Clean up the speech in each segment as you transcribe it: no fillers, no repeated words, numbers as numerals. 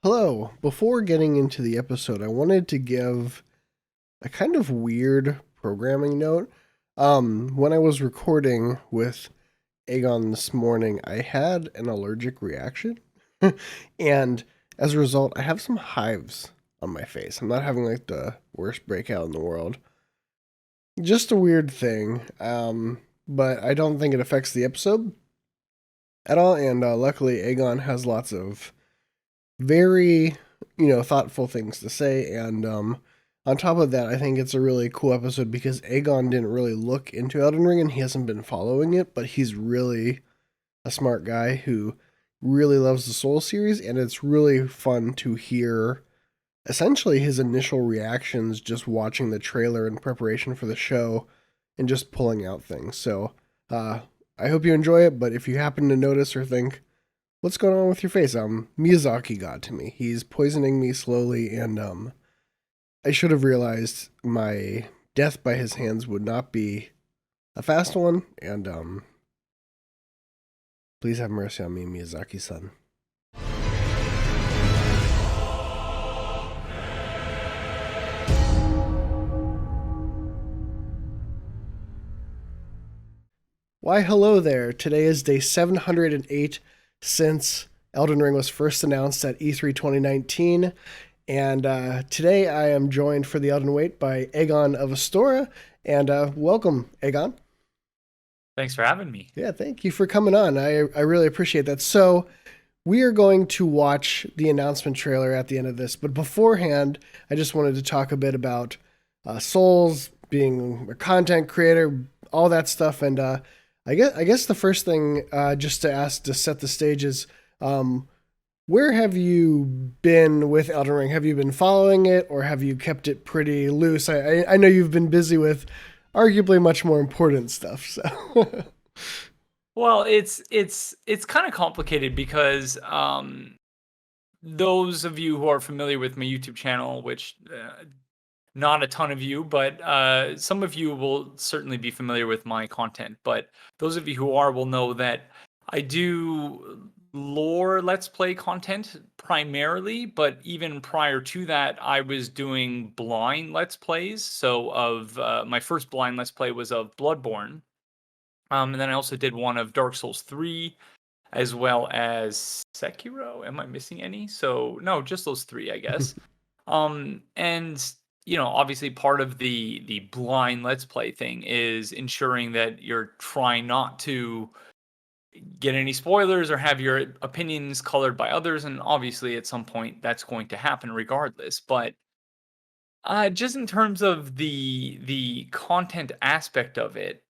Hello. Before getting into the episode, I wanted to give a kind of weird programming note. When I was recording with Aegon this morning, I had an allergic reaction. And as a result, I have some hives on my face. I'm not having like the worst breakout in the world. Just a weird thing. But I don't think it affects the episode at all. And luckily, Aegon has lots of very, thoughtful things to say. And on top of that, I think it's a really cool episode because Aegon didn't really look into Elden Ring and he hasn't been following it, but he's really a smart guy who really loves the Soul series, and it's really fun to hear essentially his initial reactions just watching the trailer in preparation for the show and just pulling out things. So I hope you enjoy it, but if you happen to notice or think, what's going on with your face? Miyazaki got to me. He's poisoning me slowly, and I should have realized my death by his hands would not be a fast one, and please have mercy on me, Miyazaki-san. Why, hello there. Today is day 708 since Elden Ring was first announced at E3 2019. And today I am joined for the Elden Wait by Aegon of Astora. And welcome, Aegon. Thanks for having me. Yeah, thank you for coming on. I really appreciate that. So we are going to watch the announcement trailer at the end of this. But beforehand, I just wanted to talk a bit about Souls, being a content creator, all that stuff. And I guess the first thing, just to ask to set the stage is, where have you been with Elden Ring? Have you been following it, or have you kept it pretty loose? I know you've been busy with arguably much more important stuff. So, Well, it's kind of complicated because those of you who are familiar with my YouTube channel, which not a ton of you, but some of you will certainly be familiar with my content. But those of you who are will know that I do lore Let's Play content primarily, but even prior to that, I was doing blind Let's Plays. So of my first blind Let's Play was of Bloodborne. And then I also did one of Dark Souls 3 as well as Sekiro. Am I missing any? So no, just those three, I guess. And obviously part of the blind let's play thing is ensuring that you're trying not to get any spoilers or have your opinions colored by others, and obviously at some point that's going to happen regardless. But just in terms of the content aspect of it,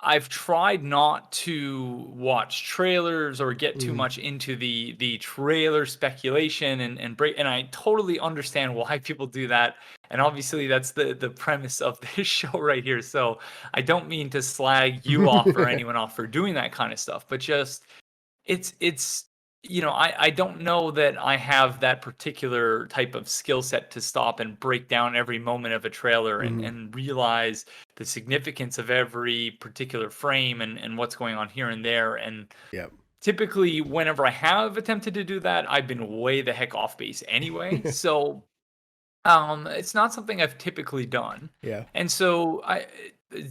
I've tried not to watch trailers or get too much into the trailer speculation and break, and I totally understand why people do that. And obviously that's the premise of this show right here. So I don't mean to slag you off or anyone off for doing that kind of stuff, but just it's I don't know that I have that particular type of skill set to stop and break down every moment of a trailer and realize the significance of every particular frame and what's going on here and there. And yep. typically whenever I have attempted to do that, I've been way the heck off base anyway. So it's not something I've typically done. Yeah. And so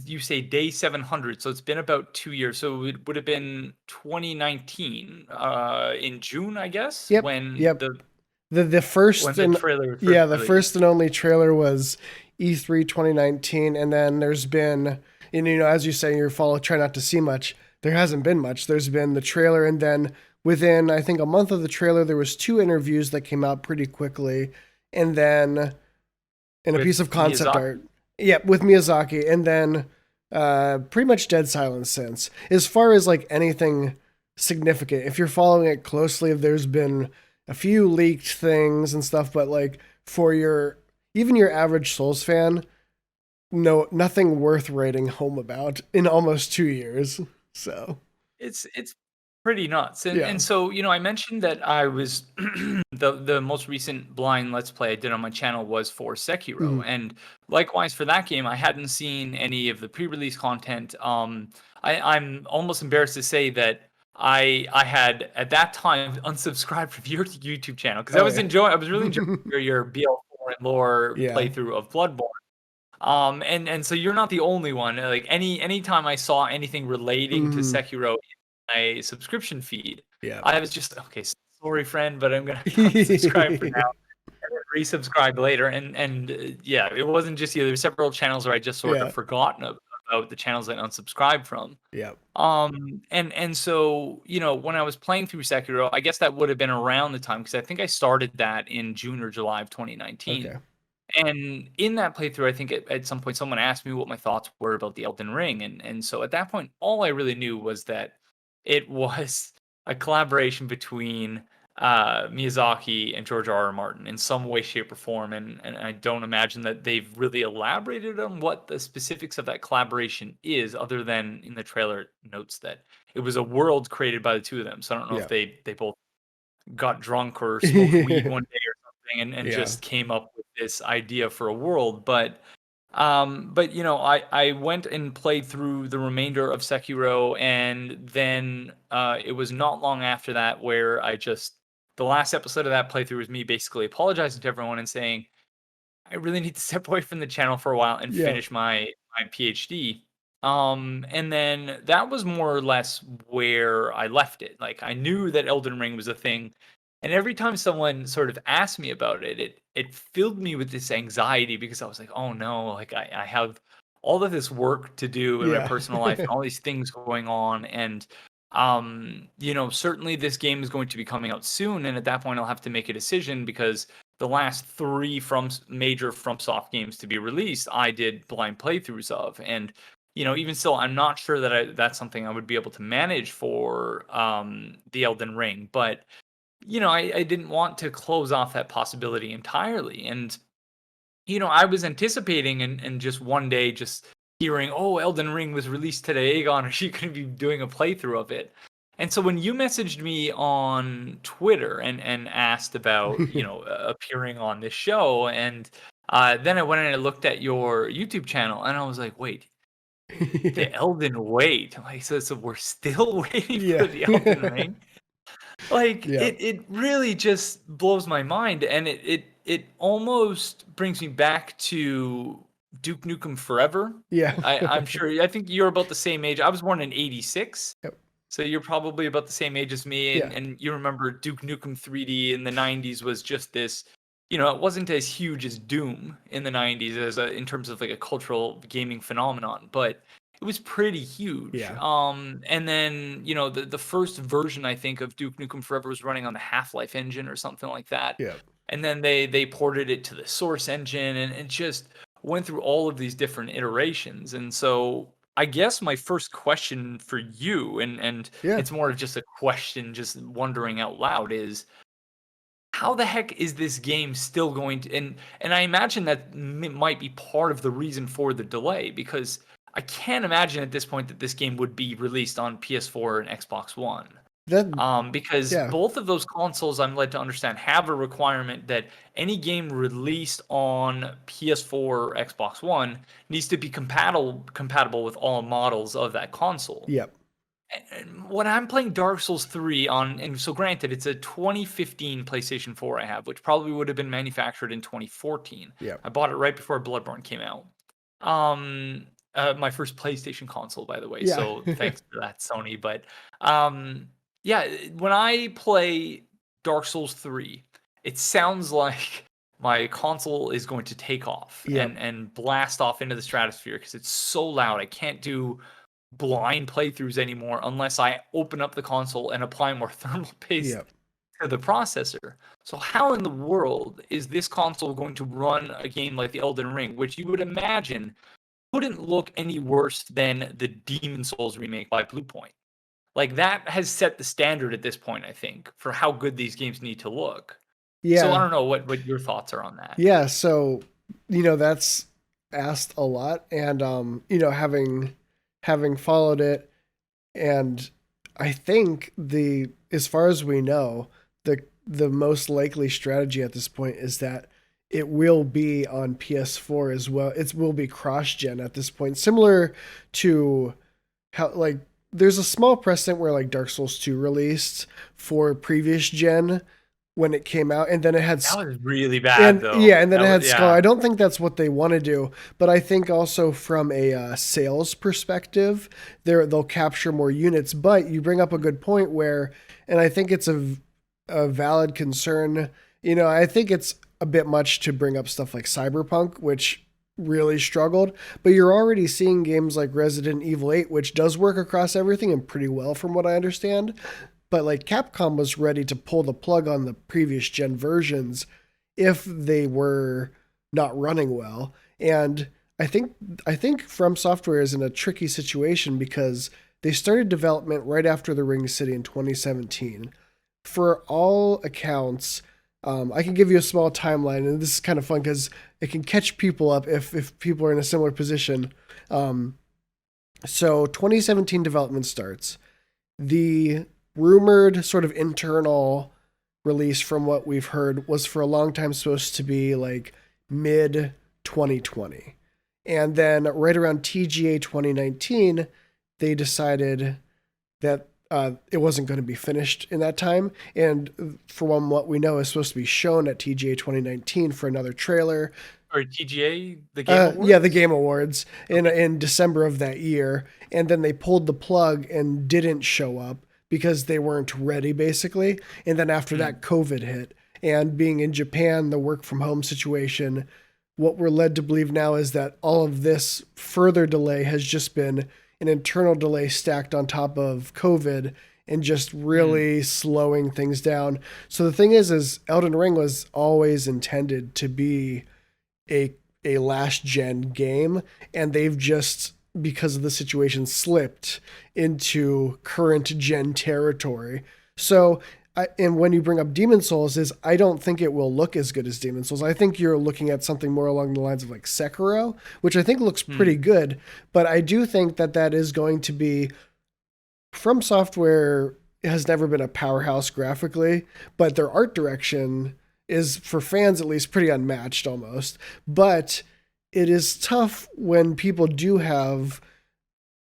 you say day 700, so it's been about 2 years. So it would have been 2019, in June, I guess, Yep. when Yep. The first the and trailer was yeah, first the released. first and only trailer was E3 2019, and then there's been, and as you say, try not to see much. There hasn't been much. There's been the trailer, and then within I think a month of the trailer, there was 2 interviews that came out pretty quickly, and then in a With piece of concept Miyazaki? art. Yeah, with Miyazaki, and then pretty much dead silence since. As far as like anything significant, if you're following it closely, there's been a few leaked things and stuff, but like for your average Souls fan, no, nothing worth writing home about in almost 2 years. So It's pretty nuts. And yeah. and so, I mentioned that I was the most recent blind let's play I did on my channel was for Sekiro. Mhm. And likewise for that game, I hadn't seen any of the pre-release content. I'm almost embarrassed to say that I had at that time unsubscribed from your YouTube channel because Oh, I was really enjoying your BL4 and lore Yeah. playthrough of Bloodborne. And so you're not the only one. Like anytime I saw anything relating to Sekiro in my subscription feed, Yeah. I was just okay. Sorry, friend, but I'm gonna have to unsubscribe for now and then resubscribe later. And yeah, it wasn't just you. There were several channels where I just sort of Yeah. forgotten about the channels I unsubscribed from. Yeah. And so, you know, when I was playing through Sekiro, I guess that would have been around the time because I think I started that in June or July of 2019. Okay. And in that playthrough, I think at some point someone asked me what my thoughts were about the Elden Ring, and so at that point, all I really knew was that it was a collaboration between Miyazaki and George R. R. Martin in some way, shape, or form, and I don't imagine that they've really elaborated on what the specifics of that collaboration is, other than in the trailer it notes that it was a world created by the two of them. So I don't know if Yeah. they both got drunk or smoked weed one day or something and Yeah. just came up with this idea for a world. But you know, I went and played through the remainder of Sekiro, and then it was not long after that where the last episode of that playthrough was me basically apologizing to everyone and saying I really need to step away from the channel for a while and Yeah. finish my PhD. And then that was more or less where I left it. Like I knew that Elden Ring was a thing, and every time someone sort of asked me about it, it filled me with this anxiety because I was like, oh no, like I have all of this work to do in my Yeah. personal life and all these things going on, and you know, certainly this game is going to be coming out soon, and at that point I'll have to make a decision because the last three major FromSoft games to be released, I did blind playthroughs of, and you know, even still, I'm not sure that that's something I would be able to manage for the Elden Ring. But you know, I didn't want to close off that possibility entirely, and you know, I was anticipating and just one day just hearing, oh, Elden Ring was released today. Aegon, are you going to be doing a playthrough of it? And so when you messaged me on Twitter and asked about, you know, appearing on this show, and then I went and I looked at your YouTube channel and I was like, wait, the Elden Wait. Like, so we're still waiting Yeah. for the Elden Ring? Like Yeah. it really just blows my mind, and it almost brings me back to Duke Nukem Forever. Yeah. I'm sure I think you're about the same age. I was born in '86. Yep. So you're probably about the same age as me, Yeah. and you remember Duke Nukem 3D in the '90s was just this, you know, it wasn't as huge as Doom in the '90s in terms of like a cultural gaming phenomenon, but it was pretty huge. Yeah. And then you know the first version I think of Duke Nukem Forever was running on the Half-Life engine or something like that, Yeah. and then they ported it to the Source engine, and it just went through all of these different iterations, and so I guess my first question for you, and Yeah. it's more of just a question, just wondering out loud, is how the heck is this game still going to? And I imagine that might be part of the reason for the delay because I can't imagine at this point that this game would be released on PS4 and Xbox One. That. Because Yeah. both of those consoles, I'm led to understand, have a requirement that any game released on PS4 or Xbox One needs to be compatible with all models of that console. Yep. And when I'm playing Dark Souls 3 and so granted, it's a 2015 PlayStation 4 I have, which probably would have been manufactured in 2014. Yep. I bought it right before Bloodborne came out. My first PlayStation console, by the way. Yeah. So thanks for that, Sony. But yeah, when I play Dark Souls 3, it sounds like my console is going to take off Yep. and blast off into the stratosphere because it's so loud. I can't do blind playthroughs anymore unless I open up the console and apply more thermal paste Yep. to the processor. So how in the world is this console going to run a game like the Elden Ring, which you would imagine couldn't look any worse than the Demon Souls remake by Bluepoint? Like that has set the standard at this point, I think, for how good these games need to look. Yeah. So I don't know what your thoughts are on that. Yeah. So, you know, that's asked a lot, and you know, having followed it, and I think as far as we know, the most likely strategy at this point is that it will be on PS4 as well. It will be cross-gen at this point, similar to how, like, there's a small precedent where like Dark Souls 2 released for previous gen when it came out, and then it had That was really bad, and though. yeah, and then That it was had Skull. I yeah. don't think that's what they want to do, but I think also from a sales perspective, they'll capture more units. But you bring up a good point where, and I think it's a valid concern. You know, I think it's a bit much to bring up stuff like Cyberpunk, which really struggled, but you're already seeing games like Resident Evil 8, which does work across everything and pretty well from what I understand. But like Capcom was ready to pull the plug on the previous gen versions if they were not running well. And I think From Software is in a tricky situation because they started development right after the Ring City in 2017. For all accounts, I can give you a small timeline, and this is kind of fun because it can catch people up if people are in a similar position. Um, so 2017 development starts. The rumored sort of internal release from what we've heard was for a long time supposed to be like mid 2020. And then right around TGA 2019, they decided that it wasn't going to be finished in that time. And from what we know, is supposed to be shown at TGA 2019 for another trailer. Or TGA, the Game Yeah, the Awards. Game Awards in December of that year, and then they pulled the plug and didn't show up because they weren't ready, basically. And then after Hmm. that, COVID hit, and being in Japan, the work from home situation, what we're led to believe now is that all of this further delay has just been an internal delay stacked on top of COVID and just Hmm. really slowing things down. So the thing is Elden Ring was always intended to be a a last gen game, and they've just, because of the situation, slipped into current gen territory. So and when you bring up Demon Souls, is I don't think it will look as good as Demon Souls. I think you're looking at something more along the lines of like Sekiro, which I think looks pretty Hmm. good. But I do think that that is going to be, From Software has never been a powerhouse graphically, but their art direction is, for fans at least, pretty unmatched almost. But it is tough when people do have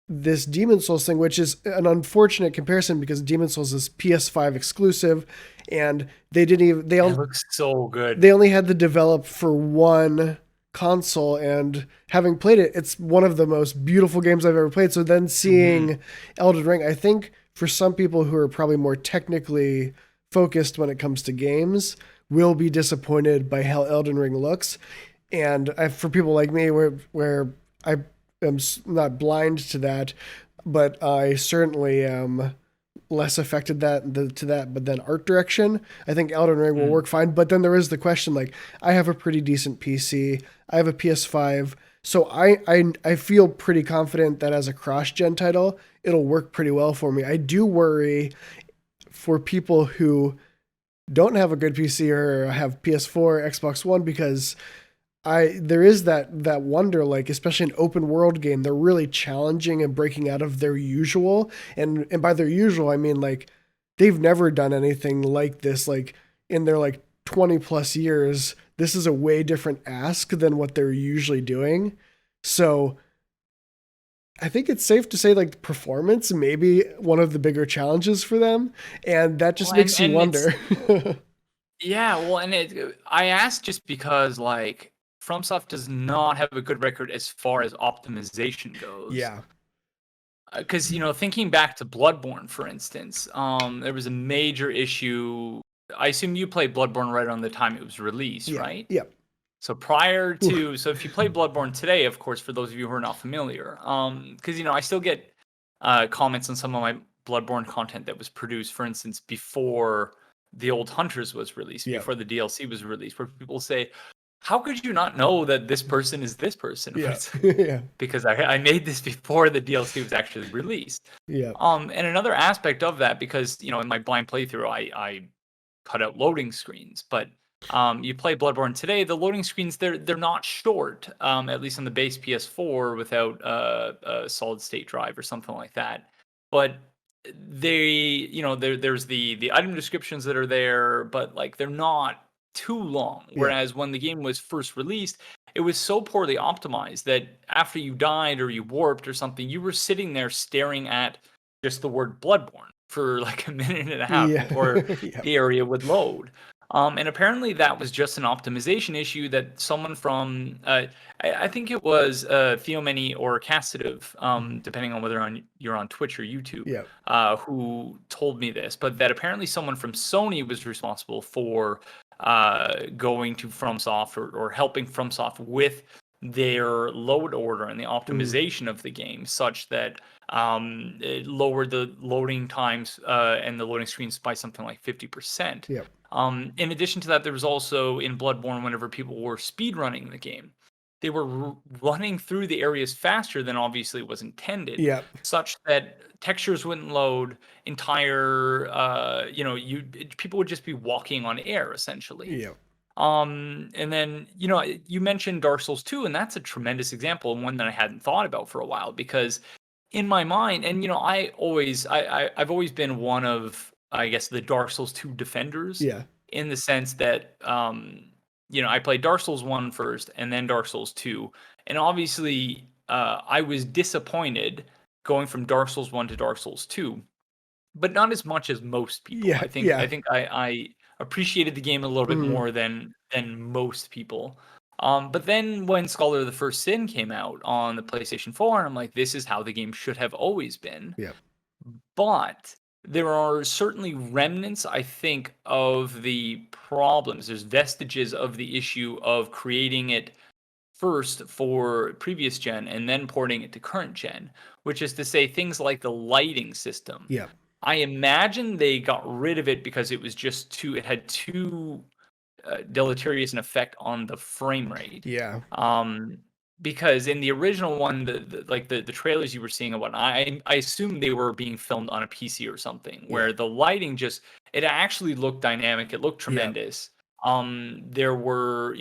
this Demon Souls thing, which is an unfortunate comparison because Demon Souls is PS5 exclusive, and they didn't even It looks so good. they only had to develop for one console, and having played it, it's one of the most beautiful games I've ever played. So then Hmm. seeing Elden Ring, I think for some people who are probably more technically focused when it comes to games, will be disappointed by how Elden Ring looks. And for people like me, where I am not blind to that, but I certainly am less affected to that. But then art direction, I think Elden Ring will Hmm. work fine. But then there is the question, like, I have a pretty decent PC, I have a PS5, so I feel pretty confident that as a cross gen title, it'll work pretty well for me. I do worry for people who don't have a good PC or have PS4, Xbox One, because I there is that wonder, like especially an open world game, they're really challenging and breaking out of their usual, and by their usual I mean like they've never done anything like this, like in their like 20 plus years. This is a way different ask than what they're usually doing. So I think it's safe to say like performance may be one of the bigger challenges for them, and that Well, just makes you and it's wonder. yeah. Well, and I asked just because like FromSoft does not have a good record as far as optimization goes. Yeah. Because thinking back to Bloodborne, for instance, there was a major issue. I assume you played Bloodborne right around the time it was released, Yeah. right? Yeah. So prior Oof. to, so if you play Bloodborne today, of course, for those of you who are not familiar, because I still get comments on some of my Bloodborne content that was produced, for instance, before the Old Hunters was released, Yeah. before the DLC was released, where people say, "How could you not know that this person is this person?" But Yeah. it's Yeah. because I made this before the DLC was actually released. Yeah. And another aspect of that, because in my blind playthrough, I cut out loading screens, but you play Bloodborne today, the loading screens they're not short, at least on the base PS4 without a solid state drive or something like that. But they, there's the item descriptions that are there, but like they're not too long. Yeah. Whereas when the game was first released, it was so poorly optimized that after you died or you warped or something, you were sitting there staring at just the word Bloodborne for like a minute and a half Yeah. before Yeah. the area would load. And apparently that was just an optimization issue that someone from, I think it was Theomany or Cassitive, depending on whether you're on Twitch or YouTube, Yeah. who told me this, but that apparently someone from Sony was responsible for going to FromSoft or helping FromSoft with their load order and the optimization of the game such that it lowered the loading times and the loading screens by something like 50%. Yeah. In addition to that, there was also in Bloodborne, whenever people were speedrunning the game, they were running through the areas faster than obviously was intended, Yeah. such that textures wouldn't load, entire, people would just be walking on air essentially. Yeah. And then, you mentioned Dark Souls 2, and that's a tremendous example and one that I hadn't thought about for a while because in my mind, and I've always been one of, I guess, the Dark Souls 2 defenders Yeah. in the sense that I played Dark Souls 1 first and then Dark Souls 2. And obviously I was disappointed going from Dark Souls 1 to Dark Souls 2, but not as much as most people. Yeah. Yeah. I appreciated the game a little bit more than most people. But then when Scholar of the First Sin came out on the PlayStation 4, I'm like, this is how the game should have always been. Yeah. But there are certainly remnants, I think, of the problems. There's vestiges of the issue of creating it first for previous gen and then porting it to current gen, which is to say things like the lighting system. Yeah. I imagine they got rid of it because it was it had too deleterious an effect on the frame rate. Yeah. Because in the original one, the trailers you were seeing and whatnot, I assume they were being filmed on a PC or something, where the lighting it actually looked dynamic. It looked tremendous. There were,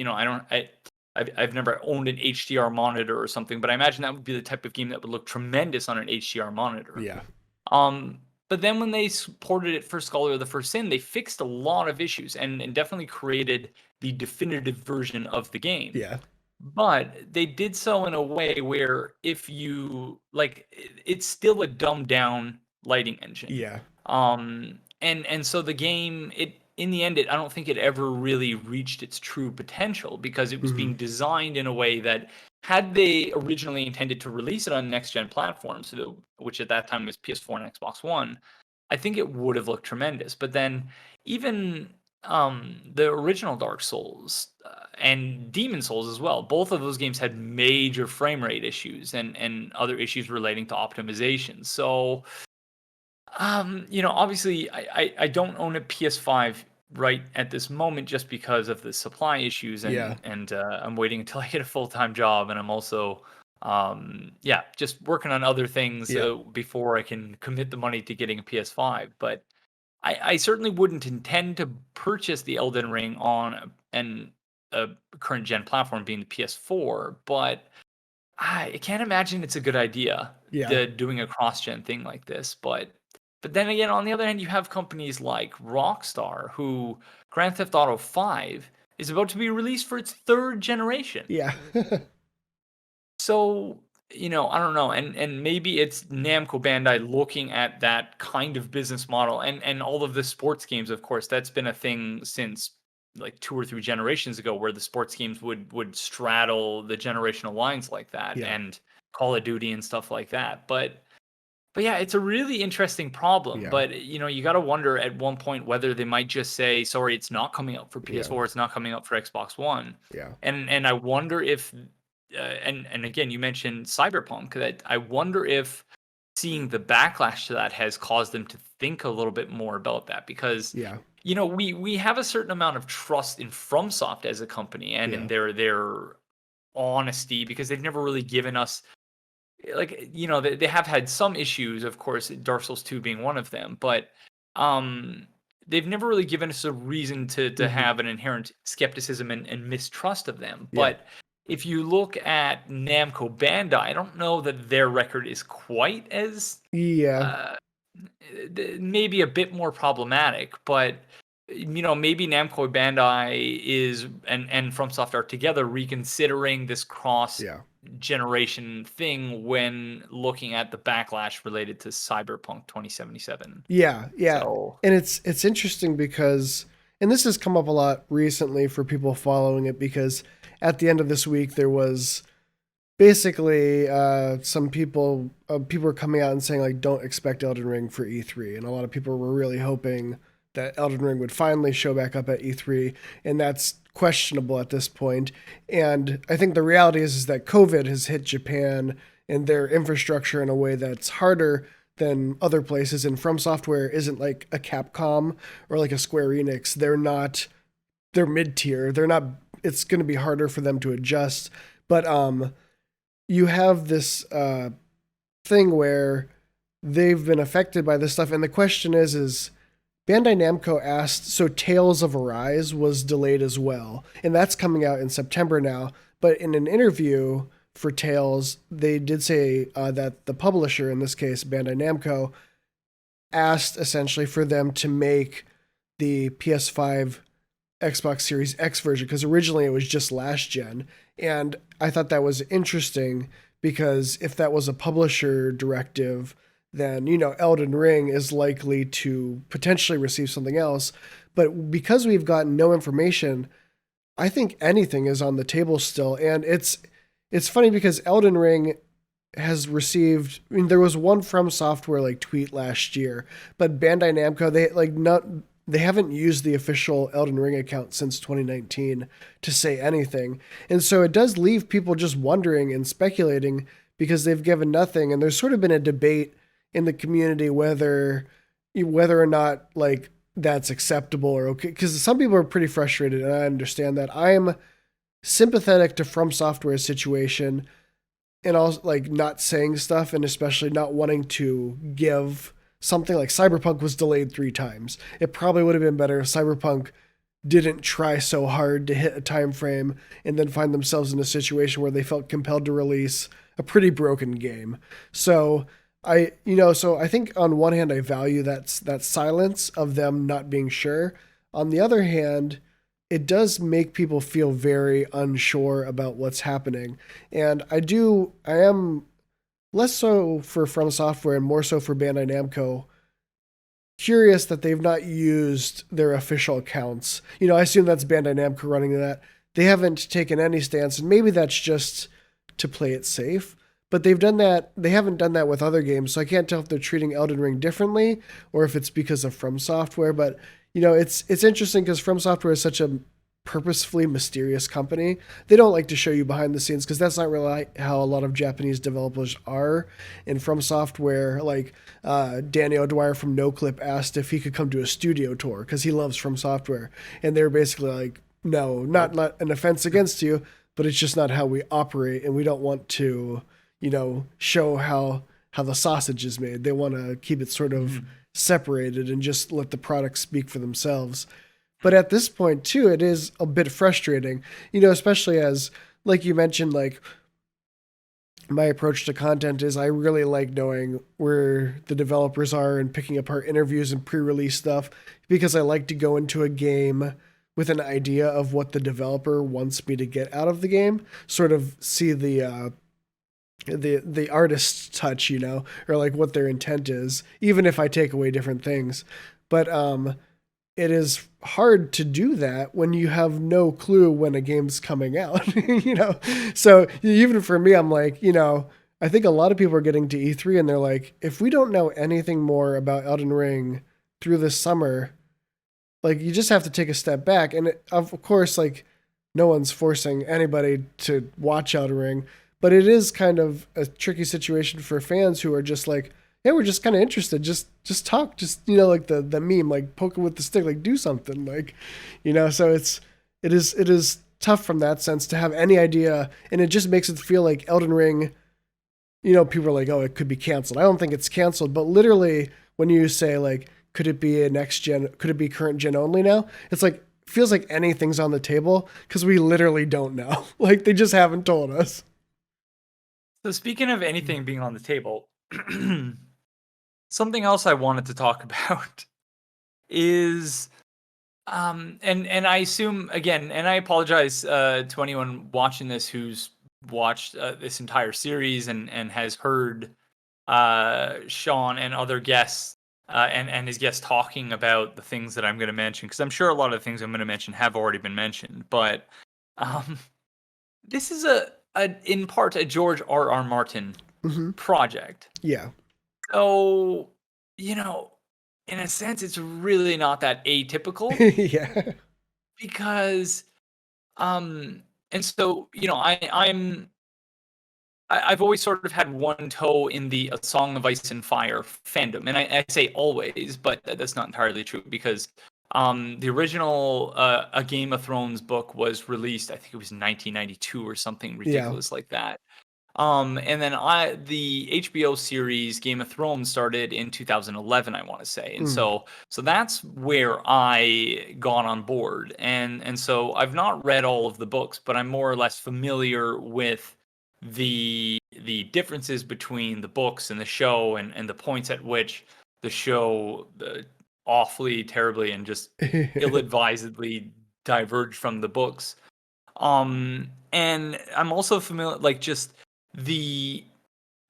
I've never owned an HDR monitor or something, but I imagine that would be the type of game that would look tremendous on an HDR monitor. Yeah. But then when they ported it for Scholar of the First Sin, they fixed a lot of issues and definitely created the definitive version of the game. Yeah. But they did so in a way where if you it's still a dumbed down lighting engine. Yeah. And so the game, in the end, I don't think it ever really reached its true potential because it was being designed in a way that had they originally intended to release it on next gen platforms, which at that time was PS4 and Xbox One, I think it would have looked tremendous. But then even the original Dark Souls and Demon Souls as well, both of those games had major frame rate issues and other issues relating to optimization. So obviously I don't own a PS5 right at this moment just because of the supply issues and I'm waiting until I get a full-time job, and I'm also just working on other things before I can commit the money to getting a PS5. But I certainly wouldn't intend to purchase the Elden Ring on a current gen platform being the PS4, but I can't imagine it's a good idea doing a cross-gen thing like this. But then again, on the other hand, you have companies like Rockstar, who Grand Theft Auto 5 is about to be released for its third generation. Yeah. So, I don't know. And maybe it's Namco Bandai looking at that kind of business model and all of the sports games, of course. That's been a thing since like 2 or 3 generations ago, where the sports games would straddle the generational lines like that, and Call of Duty and stuff like that. But yeah, it's a really interesting problem. Yeah. But you got to wonder at one point whether they might just say, "Sorry, it's not coming out for PS4. It's not coming out for Xbox One." Yeah. And I wonder if, and again, you mentioned Cyberpunk. That I wonder if seeing the backlash to that has caused them to think a little bit more about that, because we have a certain amount of trust in FromSoft as a company and in their honesty, because they've never really given us. They have had some issues, of course, Dark Souls 2 being one of them, but they've never really given us a reason to have an inherent skepticism and mistrust of them. But if you look at Namco Bandai, I don't know that their record is quite as maybe a bit more problematic, but maybe Namco Bandai is and FromSoft are together reconsidering this cross Yeah. generation thing when looking at the backlash related to Cyberpunk 2077. Yeah, yeah. So And it's interesting because, and this has come up a lot recently for people following it, because at the end of this week there was basically some people were coming out and saying like, don't expect Elden Ring for E3, and a lot of people were really hoping that Elden Ring would finally show back up at E3, and that's questionable at this point. And I think the reality is that COVID has hit Japan and their infrastructure in a way that's harder than other places. And From Software isn't like a Capcom or like a Square Enix. They're mid tier. They're not. It's going to be harder for them to adjust. But you have this thing where they've been affected by this stuff, and the question is Bandai Namco asked, so Tales of Arise was delayed as well, and that's coming out in September now. But in an interview for Tales, they did say that the publisher, in this case Bandai Namco, asked essentially for them to make the PS5 Xbox Series X version, because originally it was just last gen. And I thought that was interesting, because if that was a publisher directive, then, Elden Ring is likely to potentially receive something else. But because we've gotten no information, I think anything is on the table still. And it's funny because Elden Ring has received, I mean, there was one From Software like tweet last year, but Bandai Namco, they haven't used the official Elden Ring account since 2019 to say anything. And so it does leave people just wondering and speculating, because they've given nothing. And there's sort of been a debate in the community whether or not like that's acceptable or okay. Because some people are pretty frustrated, and I understand that. I am sympathetic to From Software's situation, and also like not saying stuff, and especially not wanting to give something. Like Cyberpunk was delayed 3 times. It probably would have been better if Cyberpunk didn't try so hard to hit a time frame and then find themselves in a situation where they felt compelled to release a pretty broken game. So I think on one hand I value that silence of them not being sure. On the other hand, it does make people feel very unsure about what's happening. And I am less so for From Software and more so for Bandai Namco, curious that they've not used their official accounts. I assume that's Bandai Namco running that. They haven't taken any stance, and maybe that's just to play it safe. But they've done that. They haven't done that with other games, so I can't tell if they're treating Elden Ring differently or if it's because of From Software. But it's interesting because From Software is such a purposefully mysterious company. They don't like to show you behind the scenes, because that's not really how a lot of Japanese developers are. And From Software, like Danny O'Dwyer from NoClip asked if he could come to a studio tour because he loves From Software, and they're basically like, no, not an offense against you, but it's just not how we operate, and we don't want to, show how the sausage is made. They want to keep it sort of separated and just let the products speak for themselves. But at this point, too, it is a bit frustrating, especially as, like you mentioned, like my approach to content is I really like knowing where the developers are and picking apart interviews and pre-release stuff, because I like to go into a game with an idea of what the developer wants me to get out of the game, sort of see the artist's touch, or like what their intent is, even if I take away different things. But it is hard to do that when you have no clue when a game's coming out, So even for me, I'm like, I think a lot of people are getting to E3 and they're like, if we don't know anything more about Elden Ring through this summer, like you just have to take a step back. And of course, like no one's forcing anybody to watch Elden Ring, but it is kind of a tricky situation for fans who are just like, hey, we're just kind of interested. Just talk. Just, like the meme, like poke it with the stick, like do something, like, so it is tough from that sense to have any idea. And it just makes it feel like Elden Ring, people are like, oh, it could be canceled. I don't think it's canceled, but literally when you say like, could it be a next gen? Could it be current gen only now? It's like, feels like anything's on the table because we literally don't know. Like they just haven't told us. So speaking of anything being on the table, something else I wanted to talk about is And I assume again, and I apologize to anyone watching this who's watched this entire series and has heard Sean and other guests and his guests talking about the things that I'm going to mention, because I'm sure a lot of the things I'm going to mention have already been mentioned. But um, this is in part a George R. Martin Hmm. project. Yeah. So, you know, in a sense, it's really not that atypical Yeah. because, um, and so, I've always sort of had one toe in the A Song of Ice and Fire fandom, and I say always, but that's not entirely true because the original A Game of Thrones book was released, I think it was 1992 or something Yeah. ridiculous like that. And then the HBO series Game of Thrones started in 2011, I want to say, and Mm. so that's where I got on board, and so I've not read all of the books, but I'm more or less familiar with the differences between the books and the show, and the points at which the show awfully, terribly, and just ill-advisedly diverged from the books. And I'm also familiar, like just the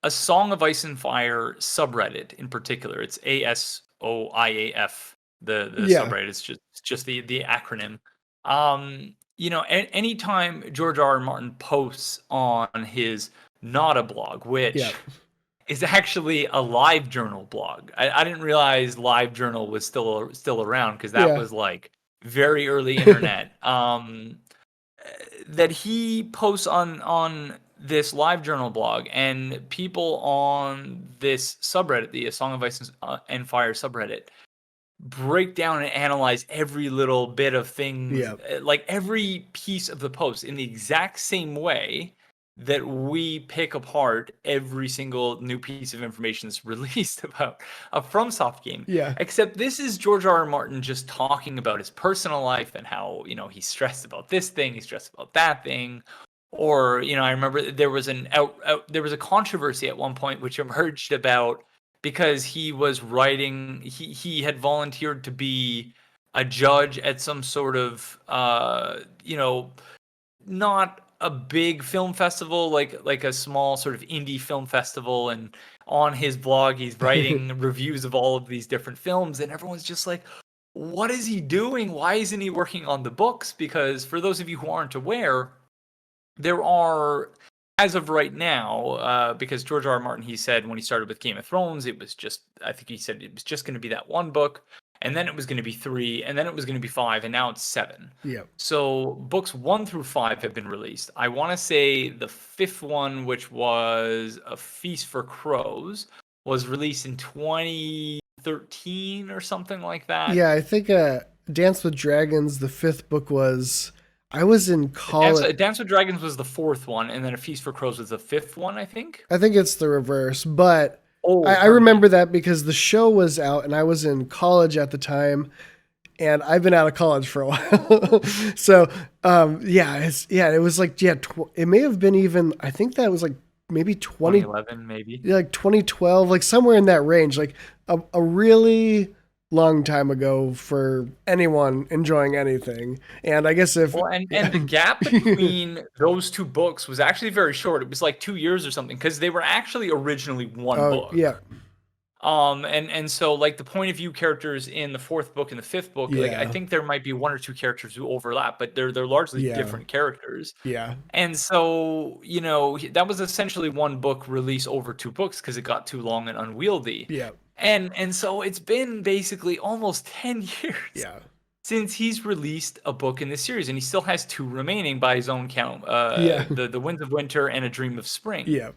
A Song of Ice and Fire subreddit in particular. It's ASOIAF. The Yeah. subreddit is just the acronym. Anytime George R. R. Martin posts on his not a blog, Yeah. which is actually a live journal blog. I didn't realize live journal was still around because that Yeah. was like very early internet. That he posts on this live journal blog, and people on this subreddit, the A Song of Ice and Fire subreddit, break down and analyze every little bit of things, Yeah. like every piece of the post in the exact same way that we pick apart every single new piece of information that's released about a FromSoft game. Yeah. Except this is George R. R. Martin just talking about his personal life and how, he's stressed about this thing, he's stressed about that thing. Or, I remember there was there was a controversy at one point which emerged about because he was writing, he had volunteered to be a judge at some sort of not a big film festival, like a small sort of indie film festival, and on his blog he's writing reviews of all of these different films, and everyone's just like, what is he doing? Why isn't he working on the books? Because for those of you who aren't aware, there are, as of right now, because George R. R. Martin, he said when he started with Game of Thrones, it was just, I think he said it was just going to be that one book, and then it was going to be 3, and then it was going to be 5, and now it's 7. Yeah. So books 1 through 5 have been released. I want to say the 5th one, which was A Feast for Crows, was released in 2013 or something like that. Yeah. I think Dance with Dragons, the fifth book was. I was in college. Dance with Dragons was the 4th one, and then A Feast for Crows was the 5th one, I think. I think it's the reverse, but Oh, I pardon me. remember that because the show was out and I was in college at the time, and I've been out of college for a while. So, it was like, it may have been even, I think that was like maybe 2011, maybe. like 2012, like somewhere in that range, like a really long time ago for anyone enjoying anything. And I guess if, Well, and the gap between those two books was actually very short. It was like 2 years or something, because they were actually originally one oh, yeah, book. And so like the point of view characters in the 4th book and the 5th book, like I yeah, think there might be 1 or 2 characters who overlap, but they're largely yeah, different characters. yeah, And so, that was essentially one book released over 2 books because it got too long and unwieldy. yeah, And so it's been basically almost 10 years yeah, since he's released a book in this series, and he still has 2 remaining by his own count, yeah, the Winds of Winter and A Dream of Spring. yeah,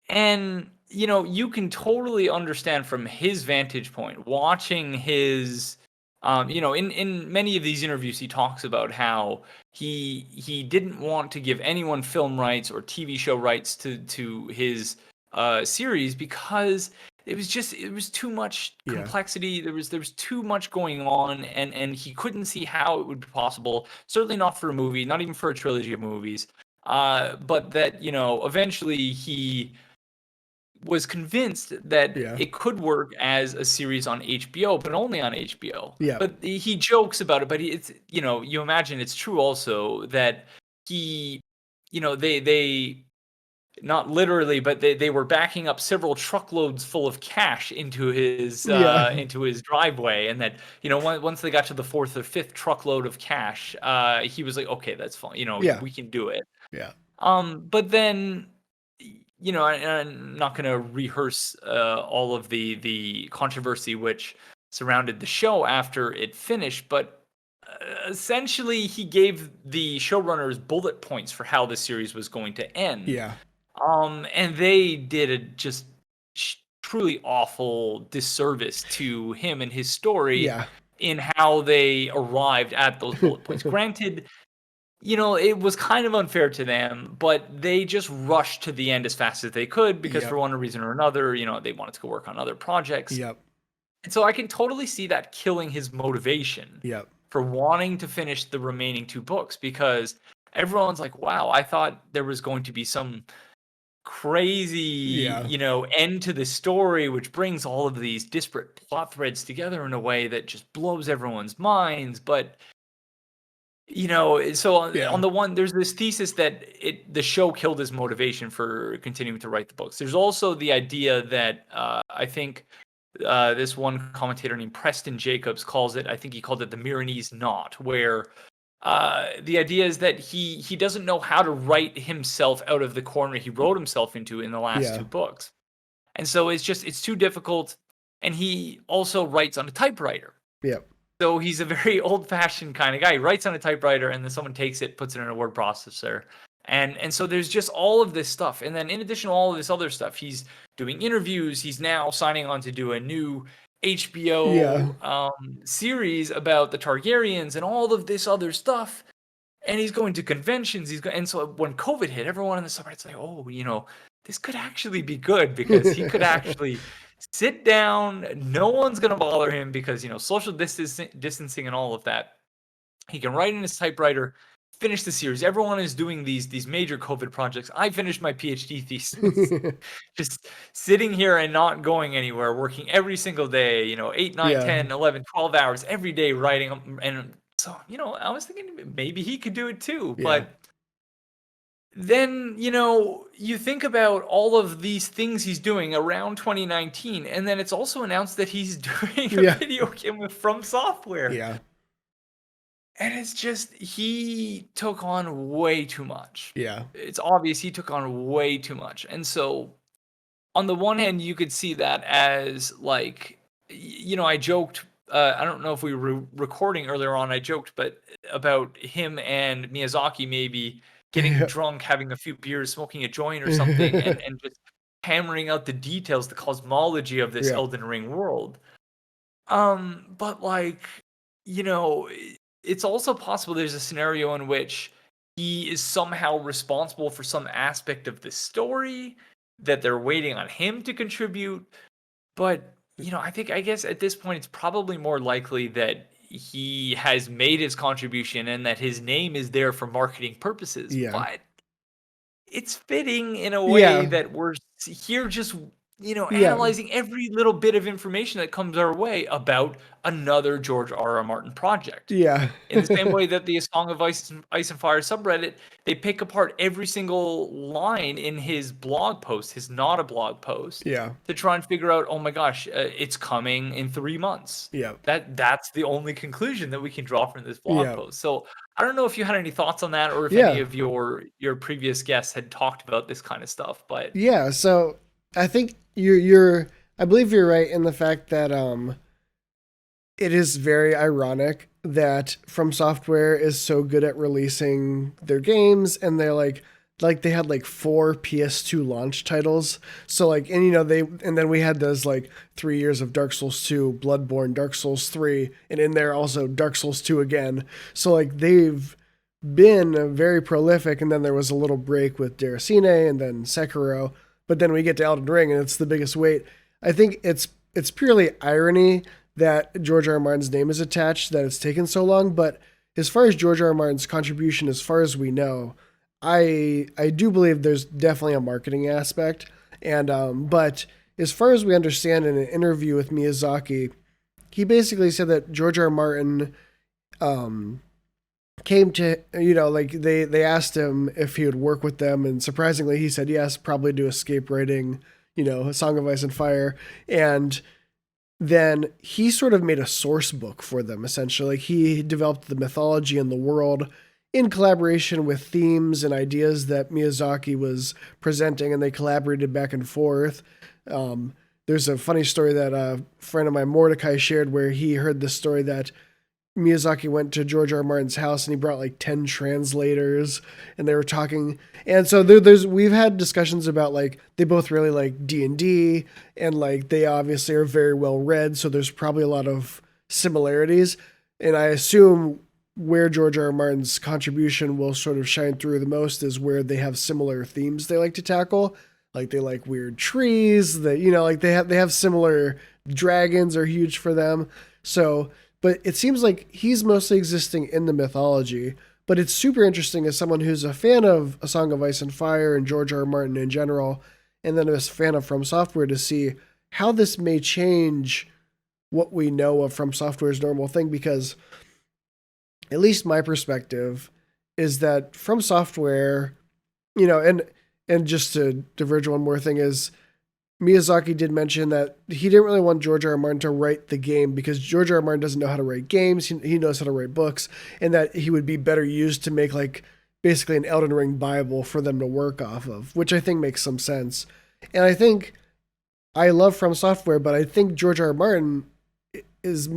And you can totally understand from his vantage point, watching his, in many of these interviews, he talks about how he didn't want to give anyone film rights or TV show rights to his series because it was too much yeah, complexity. There was too much going on, and he couldn't see how it would be possible. Certainly not for a movie, not even for a trilogy of movies. But that eventually he was convinced that Yeah. it could work as a series on HBO, but only on HBO. Yeah. But he jokes about it, but it's, you imagine it's true also that he, they not literally, but they were backing up several truckloads full of cash Yeah. into his driveway, and that once they got to the fourth or fifth truckload of cash, he was like, okay, that's fine, Yeah. we can do it. Yeah. But then, I'm not going to rehearse all of the controversy which surrounded the show after it finished, but essentially he gave the showrunners bullet points for how the series was going to end. Yeah. And they did a just truly awful disservice to him and his story Yeah. in how they arrived at those bullet points. Granted, it was kind of unfair to them, but they just rushed to the end as fast as they could because for one reason or another, they wanted to go work on other projects. Yep. And so I can totally see that killing his motivation Yep. for wanting to finish the remaining 2 books, because everyone's like, wow, I thought there was going to be some crazy, end to the story, which brings all of these disparate plot threads together in a way that just blows everyone's minds. But so on the one, there's this thesis that the show killed his motivation for continuing to write the books. There's also the idea that I think this one commentator named Preston Jacobs calls it, I think he called it the Milanese knot, where the idea is that he doesn't know how to write himself out of the corner he wrote himself into in the last 2 books. And so it's too difficult. And he also writes on a typewriter. Yep. So he's a very old-fashioned kind of guy. He writes on a typewriter, and then someone takes it, puts it in a word processor. And so there's just all of this stuff. And then in addition to all of this other stuff, he's doing interviews. He's now signing on to do a new HBO series about the Targaryens and all of this other stuff. And he's going to conventions. And so when COVID hit, everyone in the subreddit's like, oh, this could actually be good, because he could actually sit down. No one's going to bother him because, social distancing and all of that. He can write in his typewriter, finish the series. Everyone is doing these major COVID projects. I finished my PhD thesis just sitting here and not going anywhere, working every single day, 8, 9, 10, 11, 12 hours every day writing. And so, I was thinking maybe he could do it too. But then, you think about all of these things he's doing around 2019, and then it's also announced that he's doing a video game with From Software. Yeah. And it's just, he took on way too much. Yeah. It's obvious he took on way too much. And so, on the one hand, you could see that as, like, I joked, I don't know if we were recording earlier on, I joked, but about him and Miyazaki maybe getting drunk, having a few beers, smoking a joint or something, and just hammering out the details, the cosmology of this Elden Ring world. But, like, it's also possible there's a scenario in which he is somehow responsible for some aspect of the story that they're waiting on him to contribute. But, I guess at this point, it's probably more likely that he has made his contribution and that his name is there for marketing purposes. Yeah. But it's fitting in a way that we're here just, analyzing every little bit of information that comes our way about another George R.R. Martin project. Yeah. In the same way that the Song of Ice and Fire subreddit, they pick apart every single line in his blog post, his not a blog post, to try and figure out, oh my gosh, it's coming in 3 months. Yeah. That's the only conclusion that we can draw from this blog post. So I don't know if you had any thoughts on that, or if any of your previous guests had talked about this kind of stuff. But so I think I believe you're right in the fact that it is very ironic that From Software is so good at releasing their games, and they're like they had like 4 PS2 launch titles. So like, and then we had those like 3 years of Dark Souls 2, Bloodborne, Dark Souls 3, and in there also Dark Souls 2 again. So like they've been very prolific, and then there was a little break with Deracine and then Sekiro, but then we get to Elden Ring and it's the biggest wait. I think it's purely irony that George R. R. Martin's name is attached, that it's taken so long. But as far as George R. R. Martin's contribution, as far as we know, I do believe there's definitely a marketing aspect. And but as far as we understand in an interview with Miyazaki, he basically said that George R. R. Martin um, came to, like they asked him if he would work with them, and surprisingly he said yes, probably do escape writing, A Song of Ice and Fire. And then he sort of made a source book for them, essentially. Like, he developed the mythology and the world in collaboration with themes and ideas that Miyazaki was presenting, and they collaborated back and forth. There's a funny story that a friend of mine, Mordecai, shared, where he heard the story that Miyazaki went to George R. R. Martin's house and he brought like 10 translators, and they were talking. And so we've had discussions about, like, they both really like D&D, and like they obviously are very well read, so there's probably a lot of similarities. And I assume where George R. R. Martin's contribution will sort of shine through the most is where they have similar themes they like to tackle. Like, they like weird trees, that, like they have similar, dragons are huge for them. So, but it seems like he's mostly existing in the mythology. But it's super interesting as someone who's a fan of A Song of Ice and Fire and George R. R. Martin in general, and then a fan of From Software, to see how this may change what we know of From Software's normal thing. Because at least my perspective is that From Software, and just to diverge one more thing, is Miyazaki did mention that he didn't really want George R. R. Martin to write the game because George R. R. Martin doesn't know how to write games. He knows how to write books, and that he would be better used to make, like, basically an Elden Ring Bible for them to work off of, which I think makes some sense. And I think I love From Software, but I think George R. R. Martin is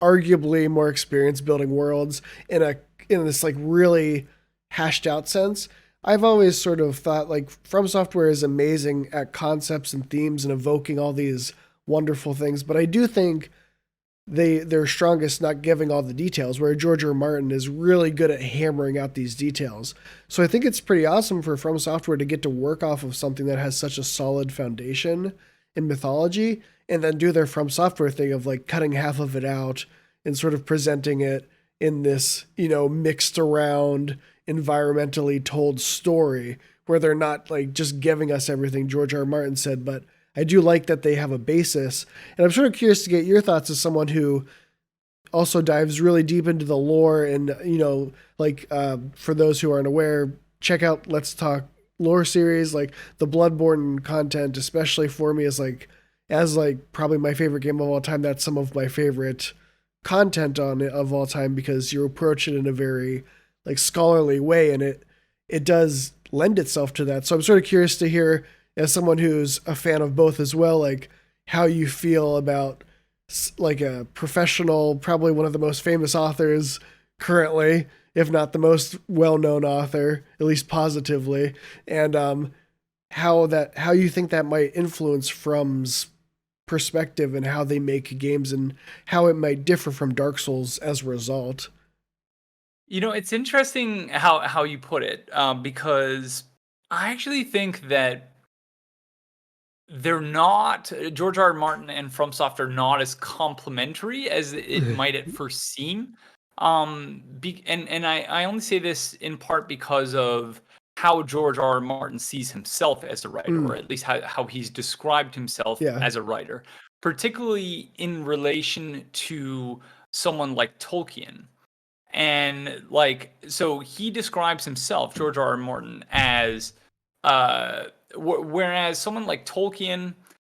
arguably more experienced building worlds in this, like, really hashed out sense. I've always sort of thought, like, From Software is amazing at concepts and themes and evoking all these wonderful things, but I do think they're strongest not giving all the details, where George R. R. Martin is really good at hammering out these details. So I think it's pretty awesome for From Software to get to work off of something that has such a solid foundation in mythology, and then do their From Software thing of, like, cutting half of it out and sort of presenting it in this, mixed around, environmentally told story, where they're not, like, just giving us everything George R. R. Martin said. But I do like that they have a basis. And I'm sort of curious to get your thoughts as someone who also dives really deep into the lore. And, for those who aren't aware, check out Let's Talk Lore series. Like, the Bloodborne content, especially for me, is as probably my favorite game of all time. That's some of my favorite content on it of all time, because you approach it in a very, like, scholarly way, and it does lend itself to that. So I'm sort of curious to hear, as someone who's a fan of both as well, like, how you feel about, like, a professional, probably one of the most famous authors currently, if not the most well-known author, at least positively, and how you think that might influence From's perspective and how they make games, and how it might differ from Dark Souls as a result. It's interesting how you put it, because I actually think that they're not George R. R. Martin and FromSoft are not as complementary as it might at first seem. I only say this in part because of how George R. R. Martin sees himself as a writer, or at least how he's described himself Yeah. as a writer, particularly in relation to someone like Tolkien. And, like, so he describes himself, George R. R. Martin, as whereas someone like Tolkien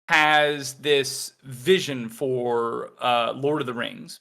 has this vision for Lord of the Rings,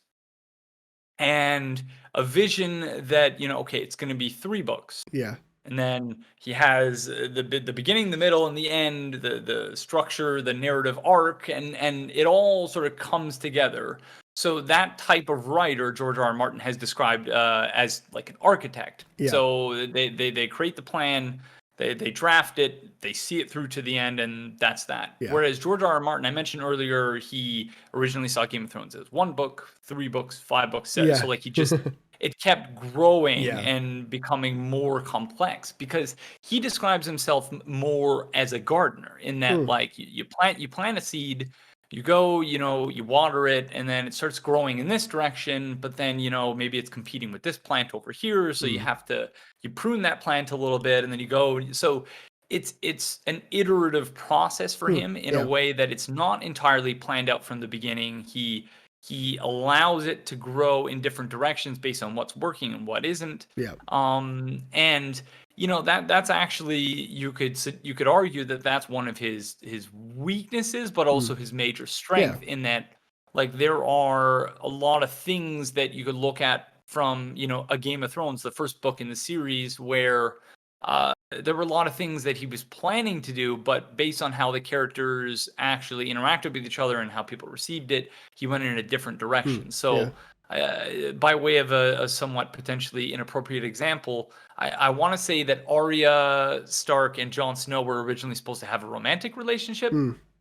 and a vision that, okay, it's going to be 3 books. Yeah. And then he has the beginning, the middle, and the end, the structure, the narrative arc, and it all sort of comes together. So that type of writer, George R. R. Martin has described as like an architect. Yeah. So they create the plan, they draft it, they see it through to the end, and that's that. Yeah. Whereas George R. R. Martin, I mentioned earlier, he originally saw Game of Thrones as 1 book, 3 books, 5 books. Yeah. So, like, he just it kept growing Yeah. and becoming more complex, because he describes himself more as a gardener, in that, like, you plant a seed, you go, you water it, and then it starts growing in this direction, but then, maybe it's competing with this plant over here, so you prune that plant a little bit, and then you go. So it's an iterative process for him in a Yeah. way that it's not entirely planned out from the beginning. He allows it to grow in different directions based on what's working and what isn't. Yeah. And that's actually, you could argue that that's one of his weaknesses, but also his major Yeah. strength, in that, like, there are a lot of things that you could look at from, a Game of Thrones, the first book in the series, where there were a lot of things that he was planning to do, but based on how the characters actually interacted with each other and how people received it, he went in a different direction. Yeah. So, by way of a somewhat potentially inappropriate example, I want to say that Arya Stark and Jon Snow were originally supposed to have a romantic relationship,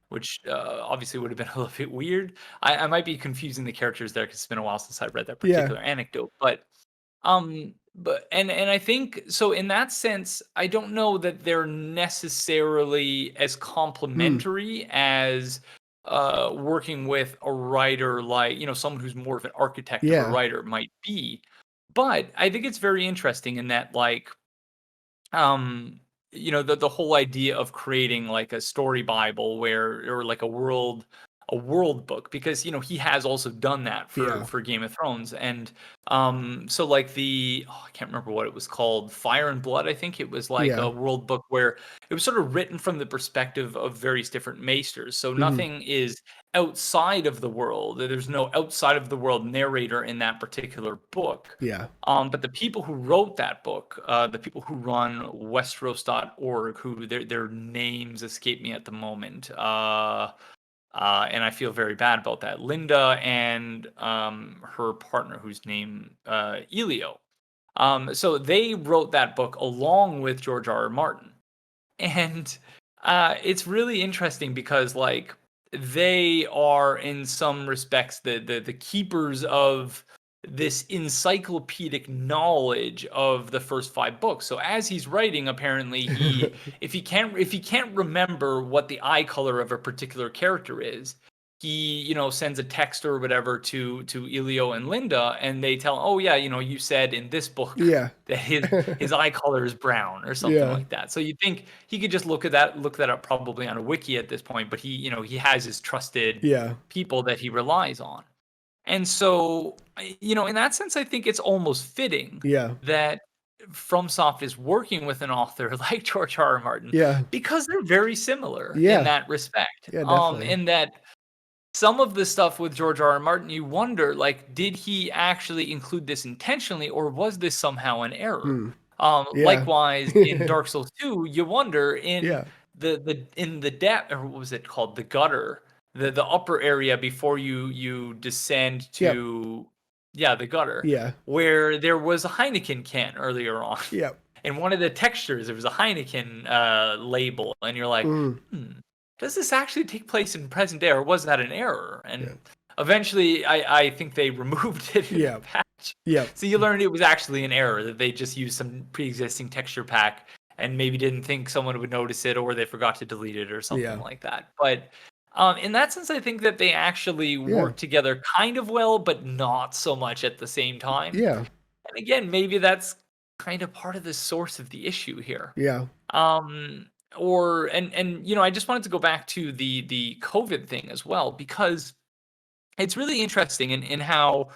which obviously would have been a little bit weird. I might be confusing the characters there because it's been a while since I read that Yeah. particular anecdote, but I think so in that sense, I don't know that they're necessarily as complementary as working with a writer, like, someone who's more of an architect of a Yeah. writer might be. But I think it's very interesting in that, like, um the whole idea of creating like a story bible, or like a world book, because he has also done that for Yeah. Game of Thrones. And so, like, I can't remember what it was called, Fire and Blood, I think it was, like, Yeah. a world book where it was sort of written from the perspective of various different maesters, so nothing is outside of the world. There's no outside of the world narrator in that particular book. Yeah. But the people who wrote that book, the people who run Westeros.org, who their names escape me at the moment, and I feel very bad about that. Linda and her partner, whose name Elio. So they wrote that book along with George R. R. Martin, and it's really interesting because, like, they are in some respects the keepers of this encyclopedic knowledge of the first 5 books. So as he's writing, apparently, if he can't remember what the eye color of a particular character is, he sends a text or whatever to Elio and Linda, and they tell, oh yeah, you said in this book Yeah. that his eye color is brown or something Yeah. like that. So you think he could just look that up probably on a wiki at this point, but he has his trusted Yeah. people that he relies on. And so, in that sense, I think it's almost fitting Yeah. that FromSoft is working with an author like George R. R. Martin, Yeah. because they're very similar in Yeah. that respect. Yeah, definitely. In that some of the stuff with George R. R. Martin, you wonder, like, did he actually include this intentionally, or was this somehow an error? Yeah. Likewise, in Dark Souls 2, you wonder, in Yeah. the depth, or what was it called, the gutter, the upper area before you descend Yep. to, yeah, the gutter, Yeah. where there was a Heineken can earlier on. Yep. In one of the textures, there was a Heineken label, and you're like, hmm, does this actually take place in present day, or was that an error? Yeah. And eventually, I think they removed it in the Yep. patch. Yep. So you learned it was actually an error, that they just used some pre-existing texture pack and maybe didn't think someone would notice it, or they forgot to delete it or something Yeah. like that. But in that sense, I think that they actually Yeah. work together kind of well, but not so much at the same time. Yeah. And again, maybe that's kind of part of the source of the issue here. Yeah. I just wanted to go back to the COVID thing as well, because it's really interesting in how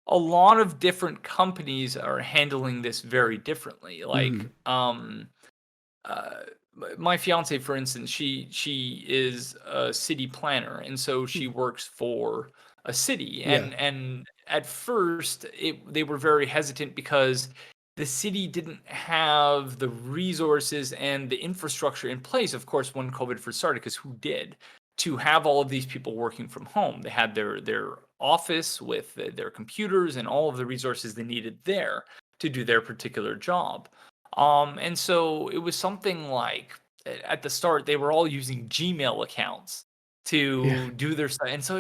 a lot of different companies are handling this very differently. Like, uh, my fiance, for instance, she is a city planner, and so she works for a city. Yeah. And at first, they were very hesitant because the city didn't have the resources and the infrastructure in place, of course, when COVID first started, because who did, to have all of these people working from home. They had their office with their computers and all of the resources they needed there to do their particular job. And so it was something like, at the start, they were all using Gmail accounts Yeah. to do their stuff. And so,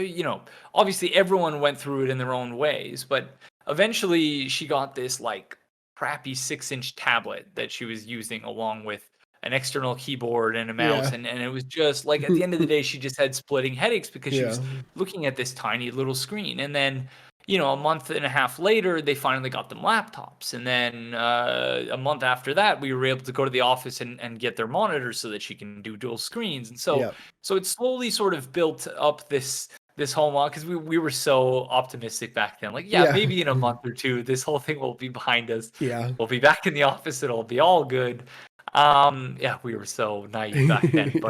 obviously everyone went through it in their own ways, but eventually she got this, like, crappy 6-inch tablet that she was using, along with an external keyboard and a mouse. Yeah. And it was just like, at the end of the day, she just had splitting headaches because she Yeah. was looking at this tiny little screen. And then, a month and a half later, they finally got them laptops. And then a month after that, we were able to go to the office and get their monitors so that she can do dual screens. And so, Yep. so it slowly sort of built up this home because we were so optimistic back then. Like, yeah, Yeah. maybe in a month or two, this whole thing will be behind us. Yeah. We'll be back in the office. It'll be all good. Yeah, we were so naive back then,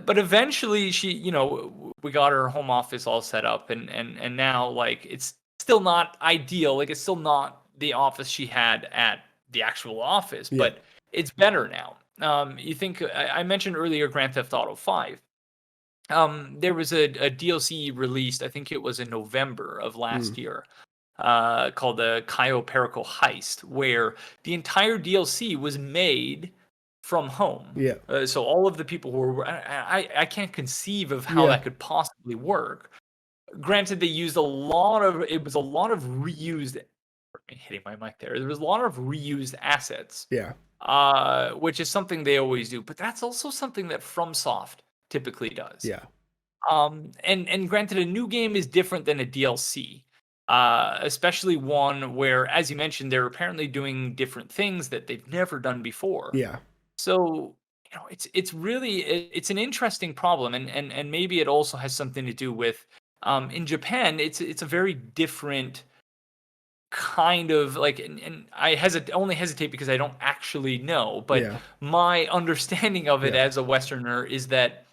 but eventually we got her home office all set up, and now, like, it's still not ideal. Like, it's still not the office she had at the actual office, Yeah. but it's better now. You think I mentioned earlier Grand Theft Auto 5. There was a DLC released, I think it was in November of last year, called the Cayo Perico Heist, where the entire DLC was made from home. Yeah. So all of the people who were, I can't conceive of how Yeah. that could possibly work. Granted, they used it was a lot of reused, hitting my mic there. There was a lot of reused assets, Yeah. which is something they always do, but that's also something that FromSoft typically does. Yeah. And granted, a new game is different than a DLC, especially one where, as you mentioned, they're apparently doing different things that they've never done before. Yeah. So, it's really it's an interesting problem, and maybe it also has something to do with in Japan, it's a very different kind of like, and I only hesitate because I don't actually know, but Yeah. my understanding of it Yeah. as a Westerner is that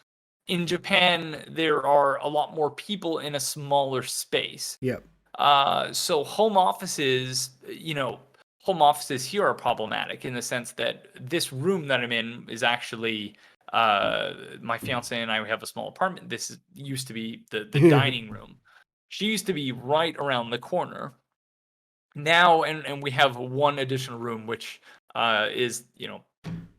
in Japan, there are a lot more people in a smaller space. Yep. So home offices here are problematic in the sense that this room that I'm in is actually my fiance and I have a small apartment. Used to be the dining room. She used to be right around the corner. Now, and we have one additional room, which is,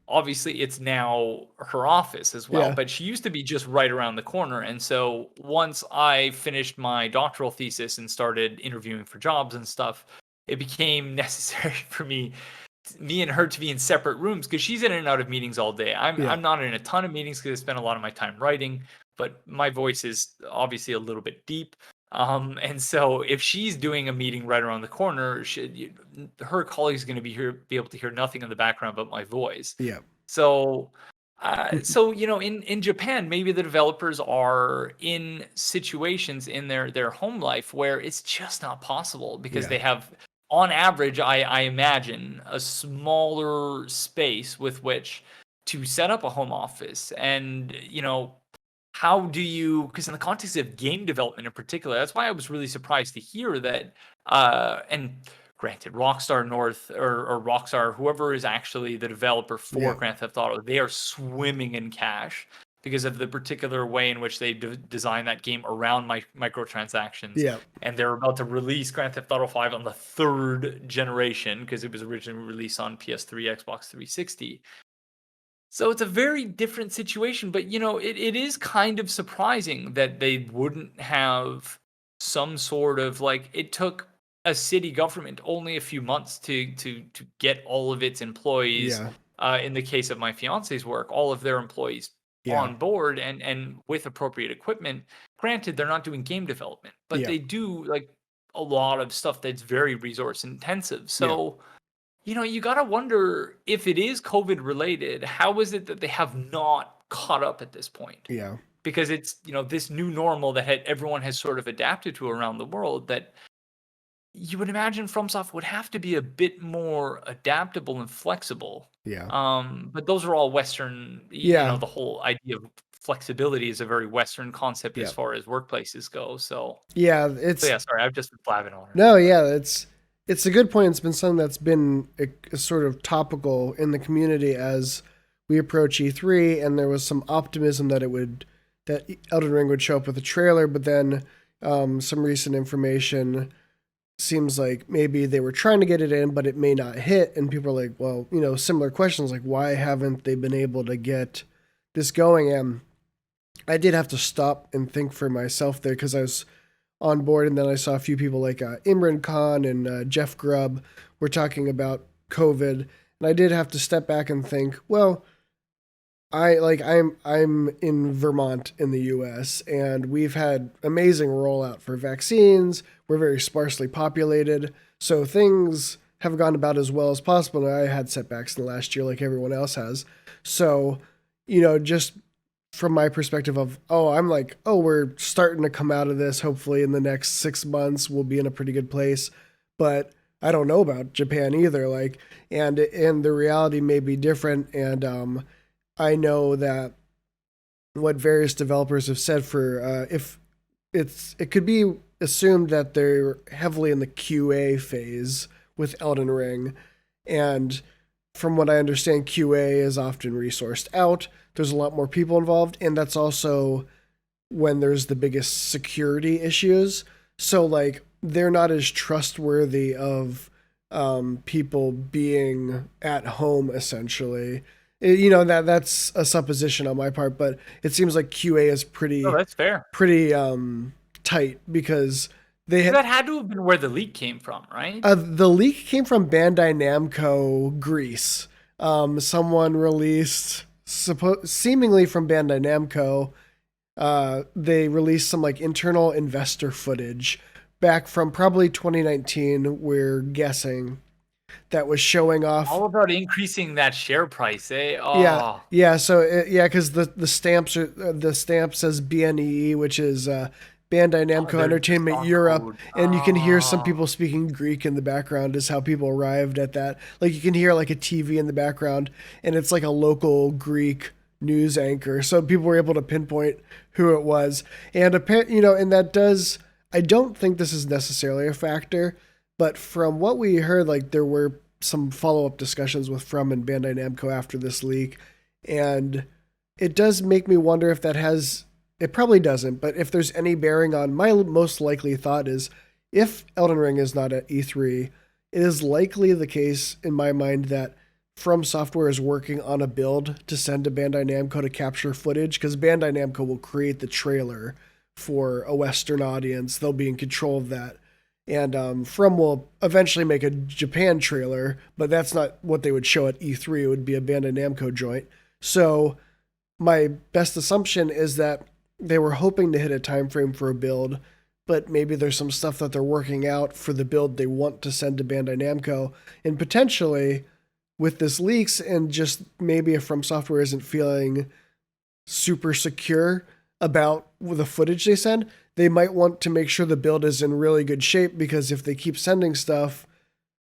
obviously it's now her office as well, Yeah. but she used to be just right around the corner. And so once I finished my doctoral thesis and started interviewing for jobs and stuff, it became necessary for me and her to be in separate rooms because she's in and out of meetings all day. Yeah. I'm not in a ton of meetings because I spend a lot of my time writing, but my voice is obviously a little bit deep. And so if she's doing a meeting right around the corner, her colleagues going to be able to hear nothing in the background but my voice. Yeah. So, in Japan, maybe the developers are in situations in their home life where it's just not possible because Yeah. they have, on average, I imagine, a smaller space with which to set up a home office. And, how do you, because in the context of game development in particular, that's why I was really surprised to hear that, and granted, Rockstar North or Rockstar, whoever is actually the developer for Yeah. Grand Theft Auto, they are swimming in cash because of the particular way in which they design that game around microtransactions. Yeah. And they're about to release Grand Theft Auto 5 on the third generation because it was originally released on PS3, Xbox 360. So it's a very different situation, but it is kind of surprising that they wouldn't have some sort of, like, it took a city government only a few months to get all of its employees, Yeah. in the case of my fiance's work, all of their employees Yeah. on board and with appropriate equipment. Granted, they're not doing game development, but Yeah. they do, like, a lot of stuff that's very resource intensive. So you got to wonder, if it is COVID related, how is it that they have not caught up at this point? Yeah. Because it's, this new normal that everyone has sort of adapted to around the world, that you would imagine FromSoft would have to be a bit more adaptable and flexible. Yeah. But those are all Western, Yeah. the whole idea of flexibility is a very Western concept Yeah. as far as workplaces go. So Yeah. yeah, sorry, I've just been blabbing on. No, yeah, it's a good point. It's been something that's been a sort of topical in the community as we approach E3, and there was some optimism that that Elden Ring would show up with a trailer, but then some recent information seems like maybe they were trying to get it in, but it may not hit, and people are like, well, similar questions like, why haven't they been able to get this going? And I did have to stop and think for myself there because I was on board, and then I saw a few people like Imran Khan and Jeff Grubb were talking about COVID, and I did have to step back and think, well, I'm in Vermont in the US, and we've had amazing rollout for vaccines. We're very sparsely populated, so things have gone about as well as possible. And I had setbacks in the last year like everyone else has. So, just from my perspective of, I'm like, we're starting to come out of this. Hopefully in the next 6 months we'll be in a pretty good place. But I don't know about Japan either. Like, and the reality may be different. And I know that what various developers have said for if it could be assumed that they're heavily in the QA phase with Elden Ring, and from what I understand, QA is often resourced out. There's a lot more people involved, and that's also when there's the biggest security issues. So like they're not as trustworthy of people being at home essentially. That's a supposition on my part, but it seems like QA is Oh, pretty that's fair. pretty tight because they had That had to have been where the leak came from, right? the leak came from Bandai Namco Greece. Someone released seemingly from Bandai Namco. They released some like internal investor footage back from probably 2019. We're guessing that was showing off. All about increasing that share price, eh? Yeah, Oh, yeah. So because the stamp says BNEE, which is Bandai oh, Namco they're just Entertainment on Europe, code. and you can hear some Oh, people speaking Greek in the background. Is how people arrived at that. Like you can hear like a TV in the background, and it's like a local Greek news anchor. So people were able to pinpoint who it was, and and that does. I don't think this is necessarily a factor, but from what we heard, like there were some follow up discussions with From and Bandai Namco after this leak, and it does make me wonder if that has. It probably doesn't, but if there's any bearing on my most likely thought is if Elden Ring is not at E3, it is likely the case in my mind that From Software is working on a build to send to Bandai Namco to capture footage because Bandai Namco will create the trailer for a Western audience. They'll be in control of that. And From will eventually make a Japan trailer, but that's not what they would show at E3. It would be a Bandai Namco joint. So my best assumption is that they were hoping to hit a time frame for a build, but maybe there's some stuff that they're working out for the build they want to send to Bandai Namco, and potentially with this leaks and just maybe if From Software isn't feeling super secure about the footage they send, they might want to make sure the build is in really good shape because if they keep sending stuff,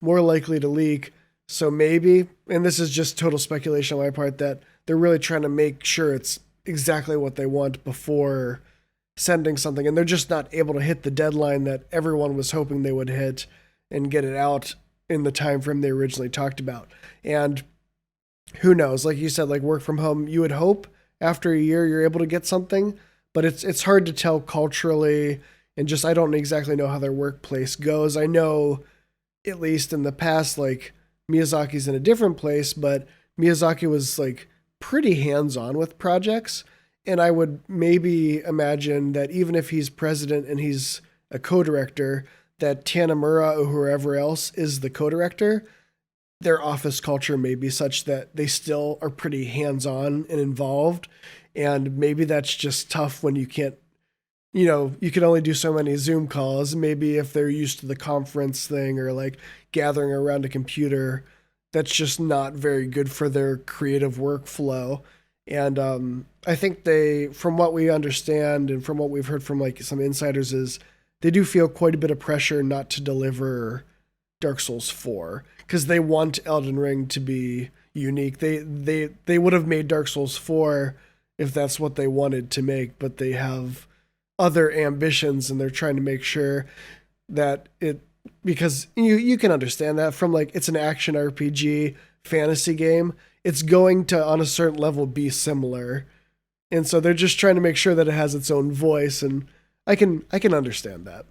more likely to leak. So maybe, and this is just total speculation on my part, that they're really trying to make sure it's exactly what they want before sending something, and they're just not able to hit the deadline that everyone was hoping they would hit and get it out in the time frame they originally talked about. And who knows? Like you said, like work from home, you would hope after a year you're able to get something, but it's hard to tell culturally, and just I don't exactly know how their workplace goes. I know at least in the past, like Miyazaki's in a different place, but Miyazaki was like pretty hands on with projects. And I would maybe imagine that even if he's president and he's a co director, that Tanamura or whoever else is the co director, their office culture may be such that they still are pretty hands on and involved. And maybe that's just tough when you can't, you can only do so many Zoom calls. Maybe if they're used to the conference thing or like gathering around a computer, that's just not very good for their creative workflow. And I think from what we understand and from what we've heard from like some insiders, is they do feel quite a bit of pressure not to deliver Dark Souls 4 because they want Elden Ring to be unique. They would have made Dark Souls 4 if that's what they wanted to make, but they have other ambitions and they're trying to make sure that it, because you can understand that from like it's an action RPG fantasy game, it's going to on a certain level be similar. And so they're just trying to make sure that it has its own voice, and I can understand that.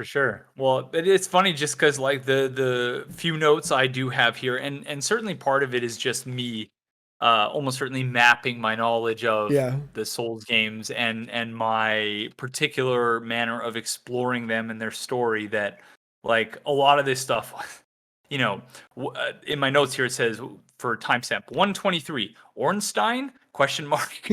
for sure. Well, it's funny just because like the few notes I do have here, and certainly part of it is just me, almost certainly mapping my knowledge of Yeah. the Souls games and my particular manner of exploring them and their story. That like a lot of this stuff in my notes here it says for timestamp 123 Ornstein question mark.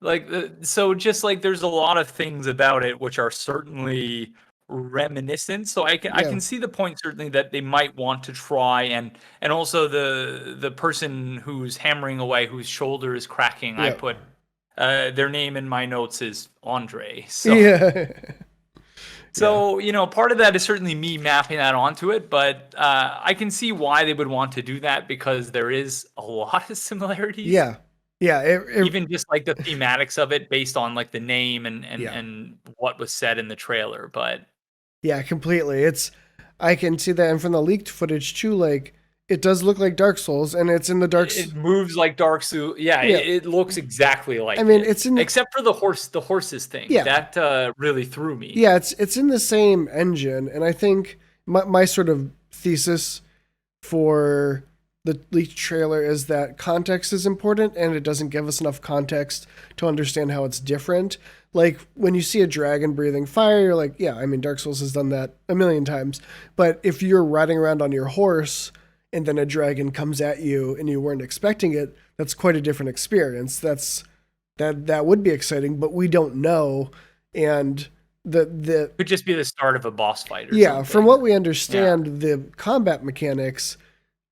Like so just like there's a lot of things about it which are certainly reminiscent, so I can see the point certainly that they might want to try, and also the person who's hammering away, whose shoulder is cracking, I put their name in my notes is Andre. So part of that is certainly me mapping that onto it, but I can see why they would want to do that, because there is a lot of similarities. Even just like the thematics of it based on like the name and what was said in the trailer. But yeah, completely. I can see that, and from the leaked footage too, like it does look like Dark Souls, and it's in the it moves like Dark Souls. Yeah, it looks exactly like. I mean, it's in except for the horses thing. Yeah, that really threw me. Yeah, it's in the same engine, and I think my sort of thesis for the leaked trailer is that context is important, and it doesn't give us enough context to understand how it's different. Like when you see a dragon breathing fire, you're like, yeah, I mean, Dark Souls has done that a million times. But if you're riding around on your horse and then a dragon comes at you and you weren't expecting it, that's quite a different experience. That would be exciting, but we don't know. And the could just be the start of a boss fight. From what we understand, the combat mechanics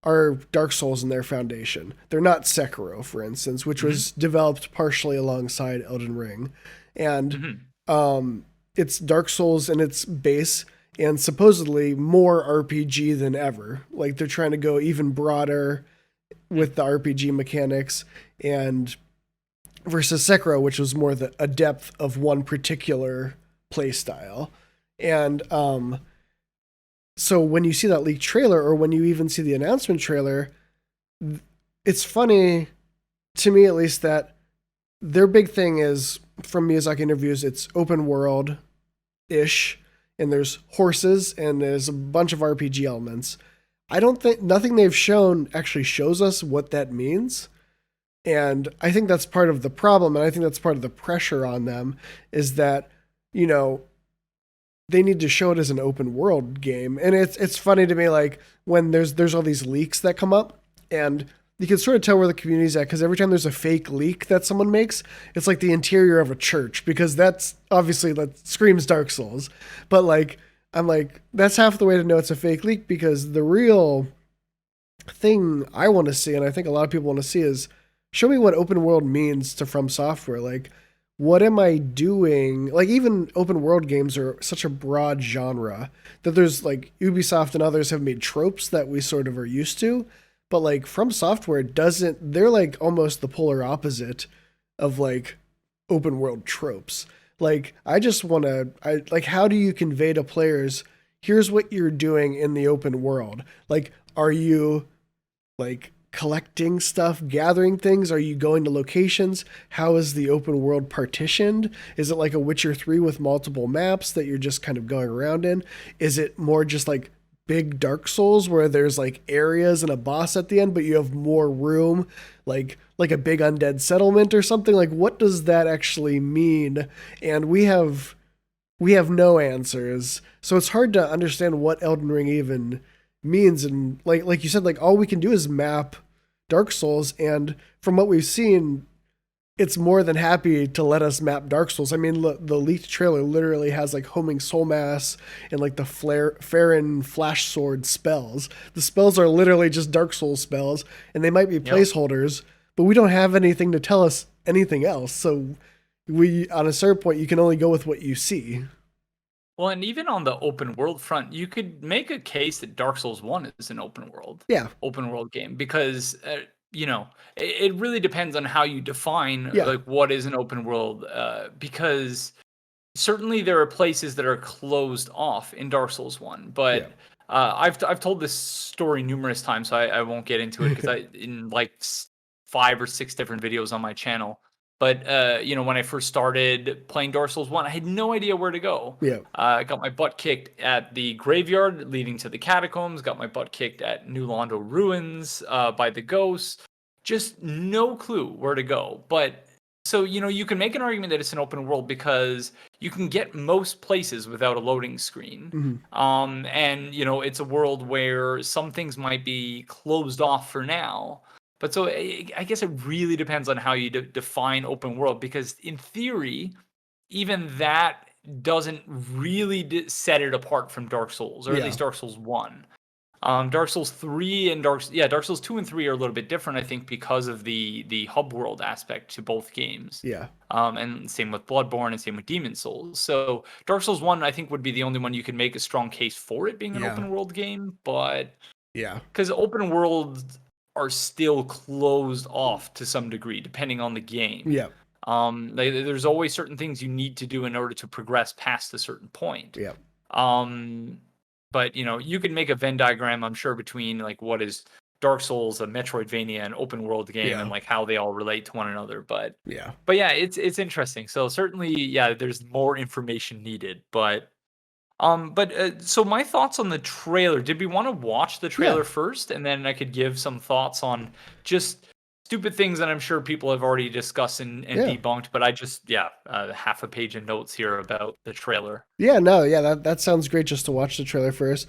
are Dark Souls in their foundation. They're not Sekiro, for instance, which was developed partially alongside Elden Ring. And it's Dark Souls in its base, and supposedly more RPG than ever. Like they're trying to go even broader with the RPG mechanics, and versus Sekiro, which was more a depth of one particular play style. And so when you see that leaked trailer, or when you even see the announcement trailer, it's funny to me, at least, that their big thing is, from Miyazaki interviews, it's open world ish, and there's horses and there's a bunch of RPG elements. I don't think nothing they've shown actually shows us what that means. And I think that's part of the problem, and I think that's part of the pressure on them, is that, they need to show it as an open world game. And it's funny to me, like when there's all these leaks that come up, and you can sort of tell where the community's at, because every time there's a fake leak that someone makes, it's like the interior of a church, because that's obviously, that screams Dark Souls. But like, I'm like, that's half the way to know it's a fake leak, because the real thing I want to see, and I think a lot of people want to see, is show me what open world means to From Software. Like, what am I doing? Like, even open world games are such a broad genre that there's like Ubisoft and others have made tropes that we sort of are used to. But like From Software doesn't, they're like almost the polar opposite of like open world tropes. Like, I just want to, like, how do you convey to players, here's what you're doing in the open world? Like, are you like collecting stuff, gathering things? Are you going to locations? How is the open world partitioned? Is it like a Witcher 3 with multiple maps that you're just kind of going around in? Is it more just like big Dark Souls where there's like areas and a boss at the end, but you have more room, like a big undead settlement or something? Like, what does that actually mean? And we have no answers. So it's hard to understand what Elden Ring even means. And like you said, like all we can do is map Dark Souls, and from what we've seen, it's more than happy to let us map Dark Souls. I mean, the leaked trailer literally has like homing soul mass and like the Farron flash sword spells. The spells are literally just Dark Souls spells, and they might be placeholders, but we don't have anything to tell us anything else. So on a certain point, you can only go with what you see. Well, and even on the open world front, you could make a case that Dark Souls 1 is an open world game, because it really depends on how you define like what is an open world, because certainly there are places that are closed off in Dark Souls 1, but I've told this story numerous times, so I won't get into it, because I in like 5 or 6 different videos on my channel. But when I first started playing Dark Souls 1, I had no idea where to go. I got my butt kicked at the graveyard leading to the catacombs, got my butt kicked at New Londo ruins by the ghosts. Just no clue where to go. But So, you can make an argument that it's an open world because you can get most places without a loading screen. And, it's a world where some things might be closed off for now. But so I guess it really depends on how you define open world, because in theory, even that doesn't really set it apart from Dark Souls, or at least Dark Souls 1. Dark Souls 3 and Dark Souls 2 and 3 are a little bit different, I think, because of the hub world aspect to both games. Yeah. And same with Bloodborne and same with Demon Souls. So Dark Souls 1, I think, would be the only one you could make a strong case for it being an open world game, but because open worlds are still closed off to some degree, depending on the game. Yeah. There's always certain things you need to do in order to progress past a certain point. Yeah. But you can make a Venn diagram, I'm sure, between like what is Dark Souls, a Metroidvania, an open world game, and like how they all relate to one another. But yeah, it's interesting. So certainly, there's more information needed. But so my thoughts on the trailer. Did we want to watch the trailer first, and then I could give some thoughts on just stupid things that I'm sure people have already discussed and debunked, but I just half a page of notes here about the trailer. That sounds great, just to watch the trailer first.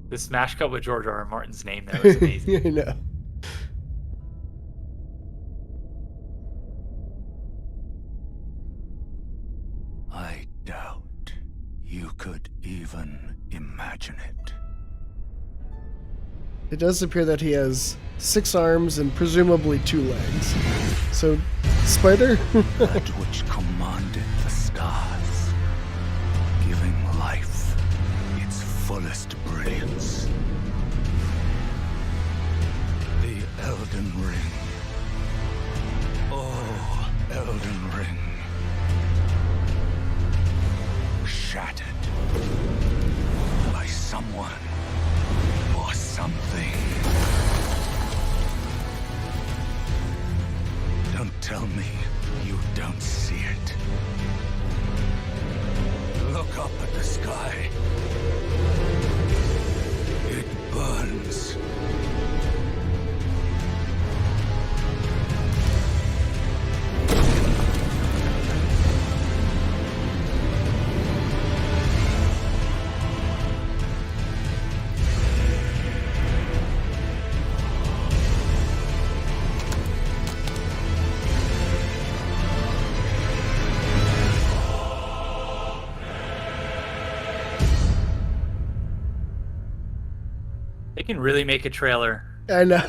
The smash cut with George R.R. Martin's name there was amazing. I know. I doubt you could even imagine it. It does appear that he has 6 arms and presumably 2 legs. So, spider? That which commanded the skies, giving life its fullest brilliance. The Elden Ring. Oh, Elden Ring. Shattered by someone or something. Don't tell me you don't see it. Look up at the sky. It burns. They can really make a trailer. I know.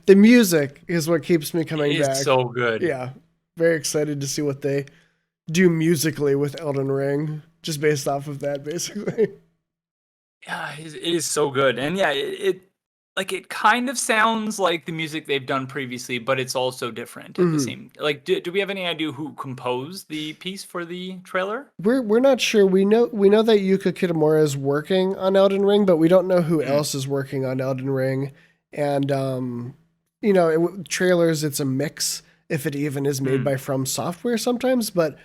The music is what keeps me coming back. It's so good. Yeah. Very excited to see what they do musically with Elden Ring, just based off of that, basically. Yeah, it is so good. And yeah, it kind of sounds like the music they've done previously, but it's also different at the same. Like, do we have any idea who composed the piece for the trailer? We're not sure. We know that Yuka Kitamura is working on Elden Ring, but we don't know who else is working on Elden Ring. And trailers, it's a mix, if it even is made by From Software sometimes. But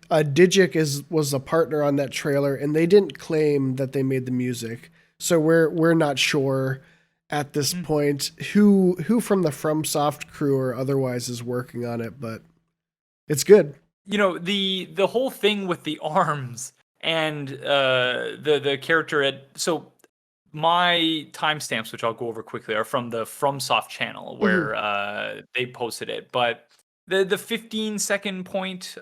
Digic was a partner on that trailer, and they didn't claim that they made the music, so we're not sure at this point who from the FromSoft crew or otherwise is working on it, but it's good. The whole thing with the arms and the character so my timestamps, which I'll go over quickly, are from the FromSoft channel where they posted it, but the 15-second point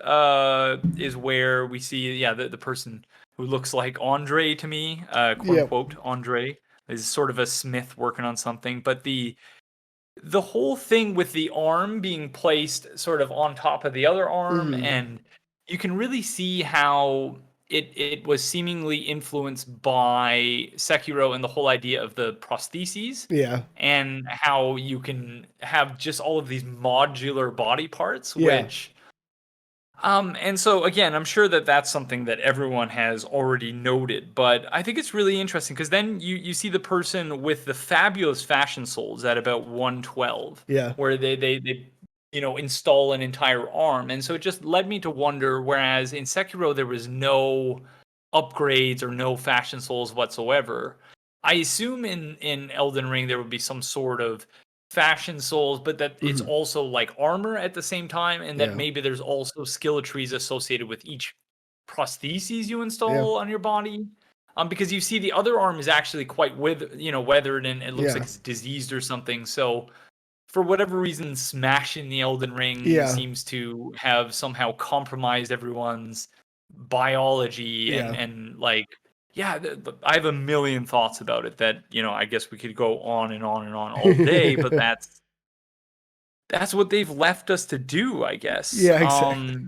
is where we see the person who looks like Andre to me, quote unquote Andre, is sort of a smith working on something. But the whole thing with the arm being placed sort of on top of the other arm, and you can really see how it was seemingly influenced by Sekiro and the whole idea of the prostheses. Yeah. And how you can have just all of these modular body parts, which And so again, I'm sure that that's something that everyone has already noted, but I think it's really interesting because then you see the person with the fabulous fashion souls at about 112, Yeah. where they install an entire arm, and so it just led me to wonder. Whereas in Sekiro there was no upgrades or no fashion souls whatsoever. I assume in Elden Ring there would be some sort of fashion souls, but that it's Mhm. also like armor at the same time, and that Yeah. maybe there's also skill trees associated with each prostheses you Yeah. install on your body. Because you see the other arm is actually quite weathered, and it looks Yeah. like it's diseased or something. So for whatever reason, Smash in the Elden Ring Yeah. seems to have somehow compromised everyone's biology Yeah. and like yeah, I have a million thoughts about it that I guess we could go on and on and on all day, but that's what they've left us to do, I guess. Yeah, exactly.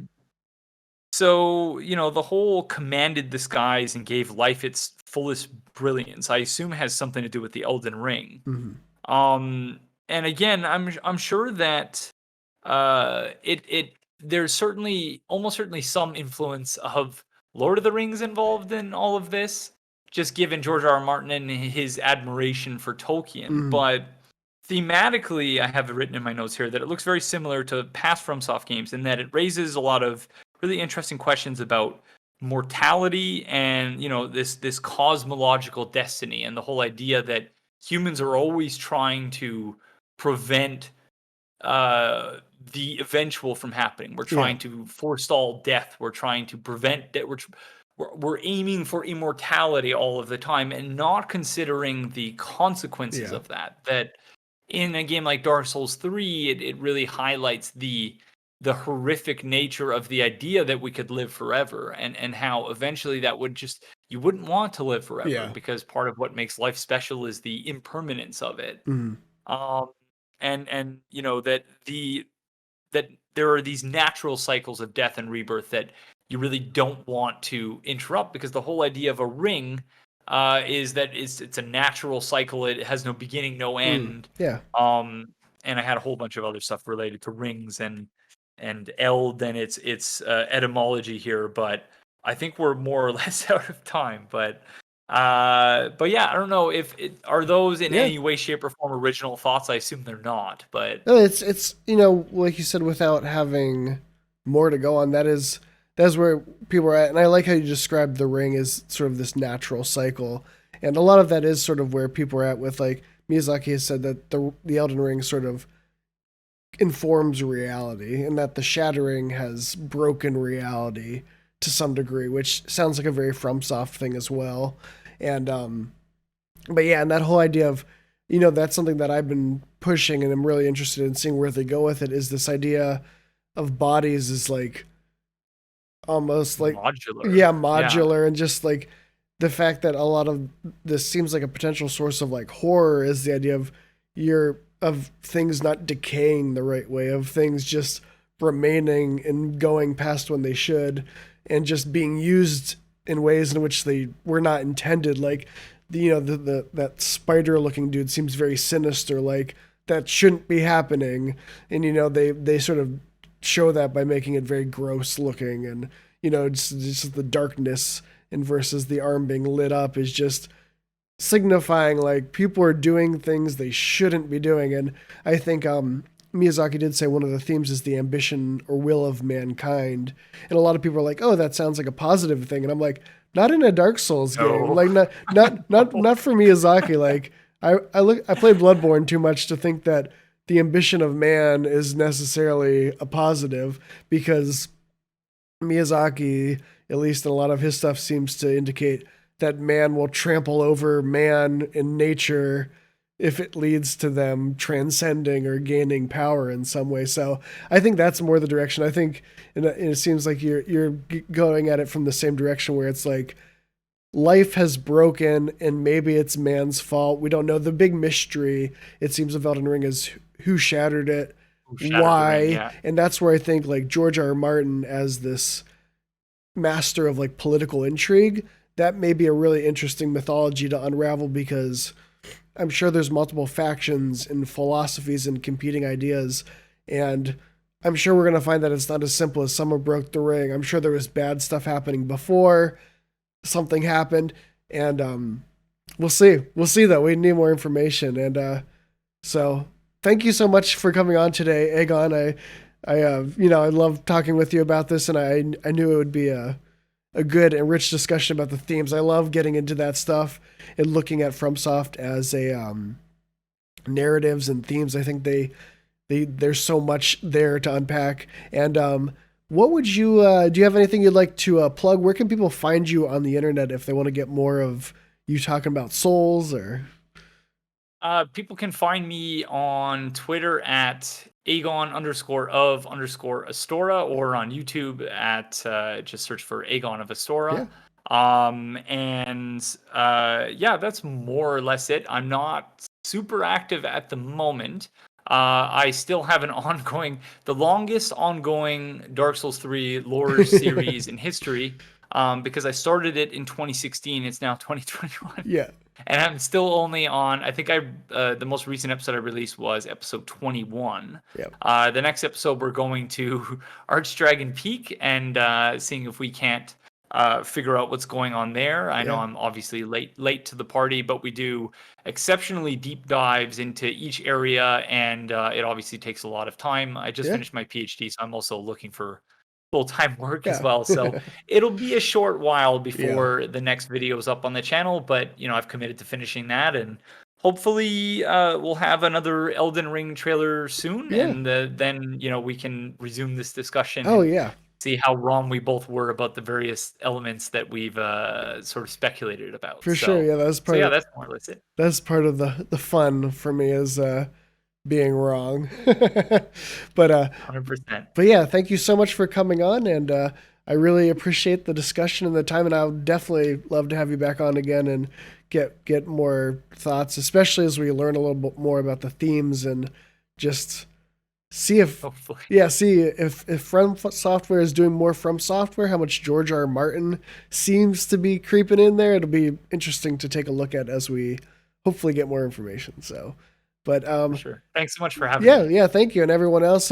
So, the whole commanded disguise and gave life its fullest brilliance, I assume has something to do with the Elden Ring. Mhm. And again, I'm sure that it there's almost certainly some influence of Lord of the Rings involved in all of this, just given George R. R. Martin and his admiration for Tolkien. Mhm. But thematically, I have it written in my notes here that it looks very similar to past FromSoft games in that it raises a lot of really interesting questions about mortality and this cosmological destiny and the whole idea that humans are always trying to prevent the eventual from happening. We're Yeah. trying to forestall death. We're trying to prevent that. We're aiming for immortality all of the time and not considering the consequences Yeah. of that. That in a game like Dark Souls 3, it really highlights the horrific nature of the idea that we could live forever and how eventually that would just you wouldn't want to live forever Yeah. because part of what makes life special is the impermanence of it. Mhm. Um and that there are these natural cycles of death and rebirth that you really don't want to interrupt because the whole idea of a ring is that it's a natural cycle. It has no beginning, no Mm. end. Yeah. And I had a whole bunch of other stuff related to rings and eld and its etymology here, but I think we're more or less out of time. But yeah, I don't know if are those in Yeah. any way, shape, or form original thoughts. I assume they're not, but No, it's like you said, without having more to go on, that's where people are at. And I like how you described the ring as sort of this natural cycle. And a lot of that is sort of where people are at with, like, Miyazaki has said that the Elden Ring sort of informs reality and that the shattering has broken reality to some degree, which sounds like a very FromSoft thing as well. And but yeah, and that whole idea of, that's something that I've been pushing and I'm really interested in seeing where they go with it, is this idea of bodies is like almost like, modular. yeah, Yeah. modular, and just like the fact that a lot of this seems like a potential source of like horror is the idea of things not decaying the right way, of things just remaining and going past when they should, and just being used in ways in which they were not intended. Like the that spider looking dude seems very sinister, like that shouldn't be happening. And they sort of show that by making it very gross looking, and just the darkness, and versus the arm being lit up is just signifying like people are doing things they shouldn't be doing. And I think Miyazaki did say one of the themes is the ambition or will of mankind, and a lot of people are like, oh, that sounds like a positive thing, and I'm like, not in a Dark Souls game. No. Like not for Miyazaki. Like I played Bloodborne too much to think that the ambition of man is necessarily a positive, because Miyazaki, at least in a lot of his stuff, seems to indicate that man will trample over man in nature if it leads to them transcending or gaining power in some way. So I think that's more the direction. I think, and it seems like you're going at it from the same direction, where it's like life has broken and maybe it's man's fault. We don't know. The big mystery, it seems, of Elden Ring is who shattered it, Who shattered the ring, why, yeah. and that's where I think like George R. R. Martin, as this master of like political intrigue, that may be a really interesting mythology to unravel, because I'm sure there's multiple factions and philosophies and competing ideas, and I'm sure we're going to find that it's not as simple as someone broke the ring. I'm sure there was bad stuff happening before something happened. And we'll see. We'll see, though. We need more information. And so thank you so much for coming on today, Aegon. I love talking with you about this, and I knew it would be a good and rich discussion about the themes. I love getting into that stuff and looking at FromSoft as a narratives and themes. I think there's so much there to unpack. And what would you do you have anything you'd like to plug? Where can people find you on the internet if they want to get more of you talking about Souls? Or people can find me on Twitter at Aegon_of_Astora, or on YouTube at just search for Aegon of Astora. Yeah, that's more or less it. I'm not super active at the moment. I still have the longest ongoing Dark Souls 3 lore series in history, because I started it in 2016. It's now 2021. Yeah. And I'm still only on, I think the most recent episode I released was episode 21. Yep. The next episode, we're going to Archdragon Peak and seeing if we can't figure out what's going on there. I know I'm obviously late to the party, but we do exceptionally deep dives into each area, and it obviously takes a lot of time. I just finished my PhD, so I'm also looking for full-time work as well. So it'll be a short while before the next video is up on the channel, but I've committed to finishing that, and hopefully we'll have another Elden Ring trailer soon, and then we can resume this discussion. See how wrong we both were about the various elements that we've sort of speculated about. For sure, yeah, that's part. That's more or less it. That's part of the fun for me, is being wrong. But 100%. But yeah, thank you so much for coming on, and I really appreciate the discussion and the time, and I'll definitely love to have you back on again and get more thoughts, especially as we learn a little bit more about the themes and just see if From Software is doing more From Software, how much George R. R. Martin seems to be creeping in there. It'll be interesting to take a look at as we hopefully get more information. So, but sure. Thanks so much for having me. Yeah, thank you, and everyone else.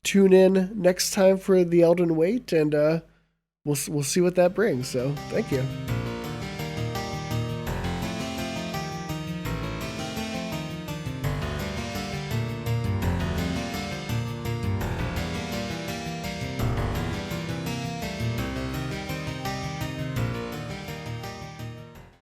Tune in next time for the Elden Wait, and we'll see what that brings. So, thank you.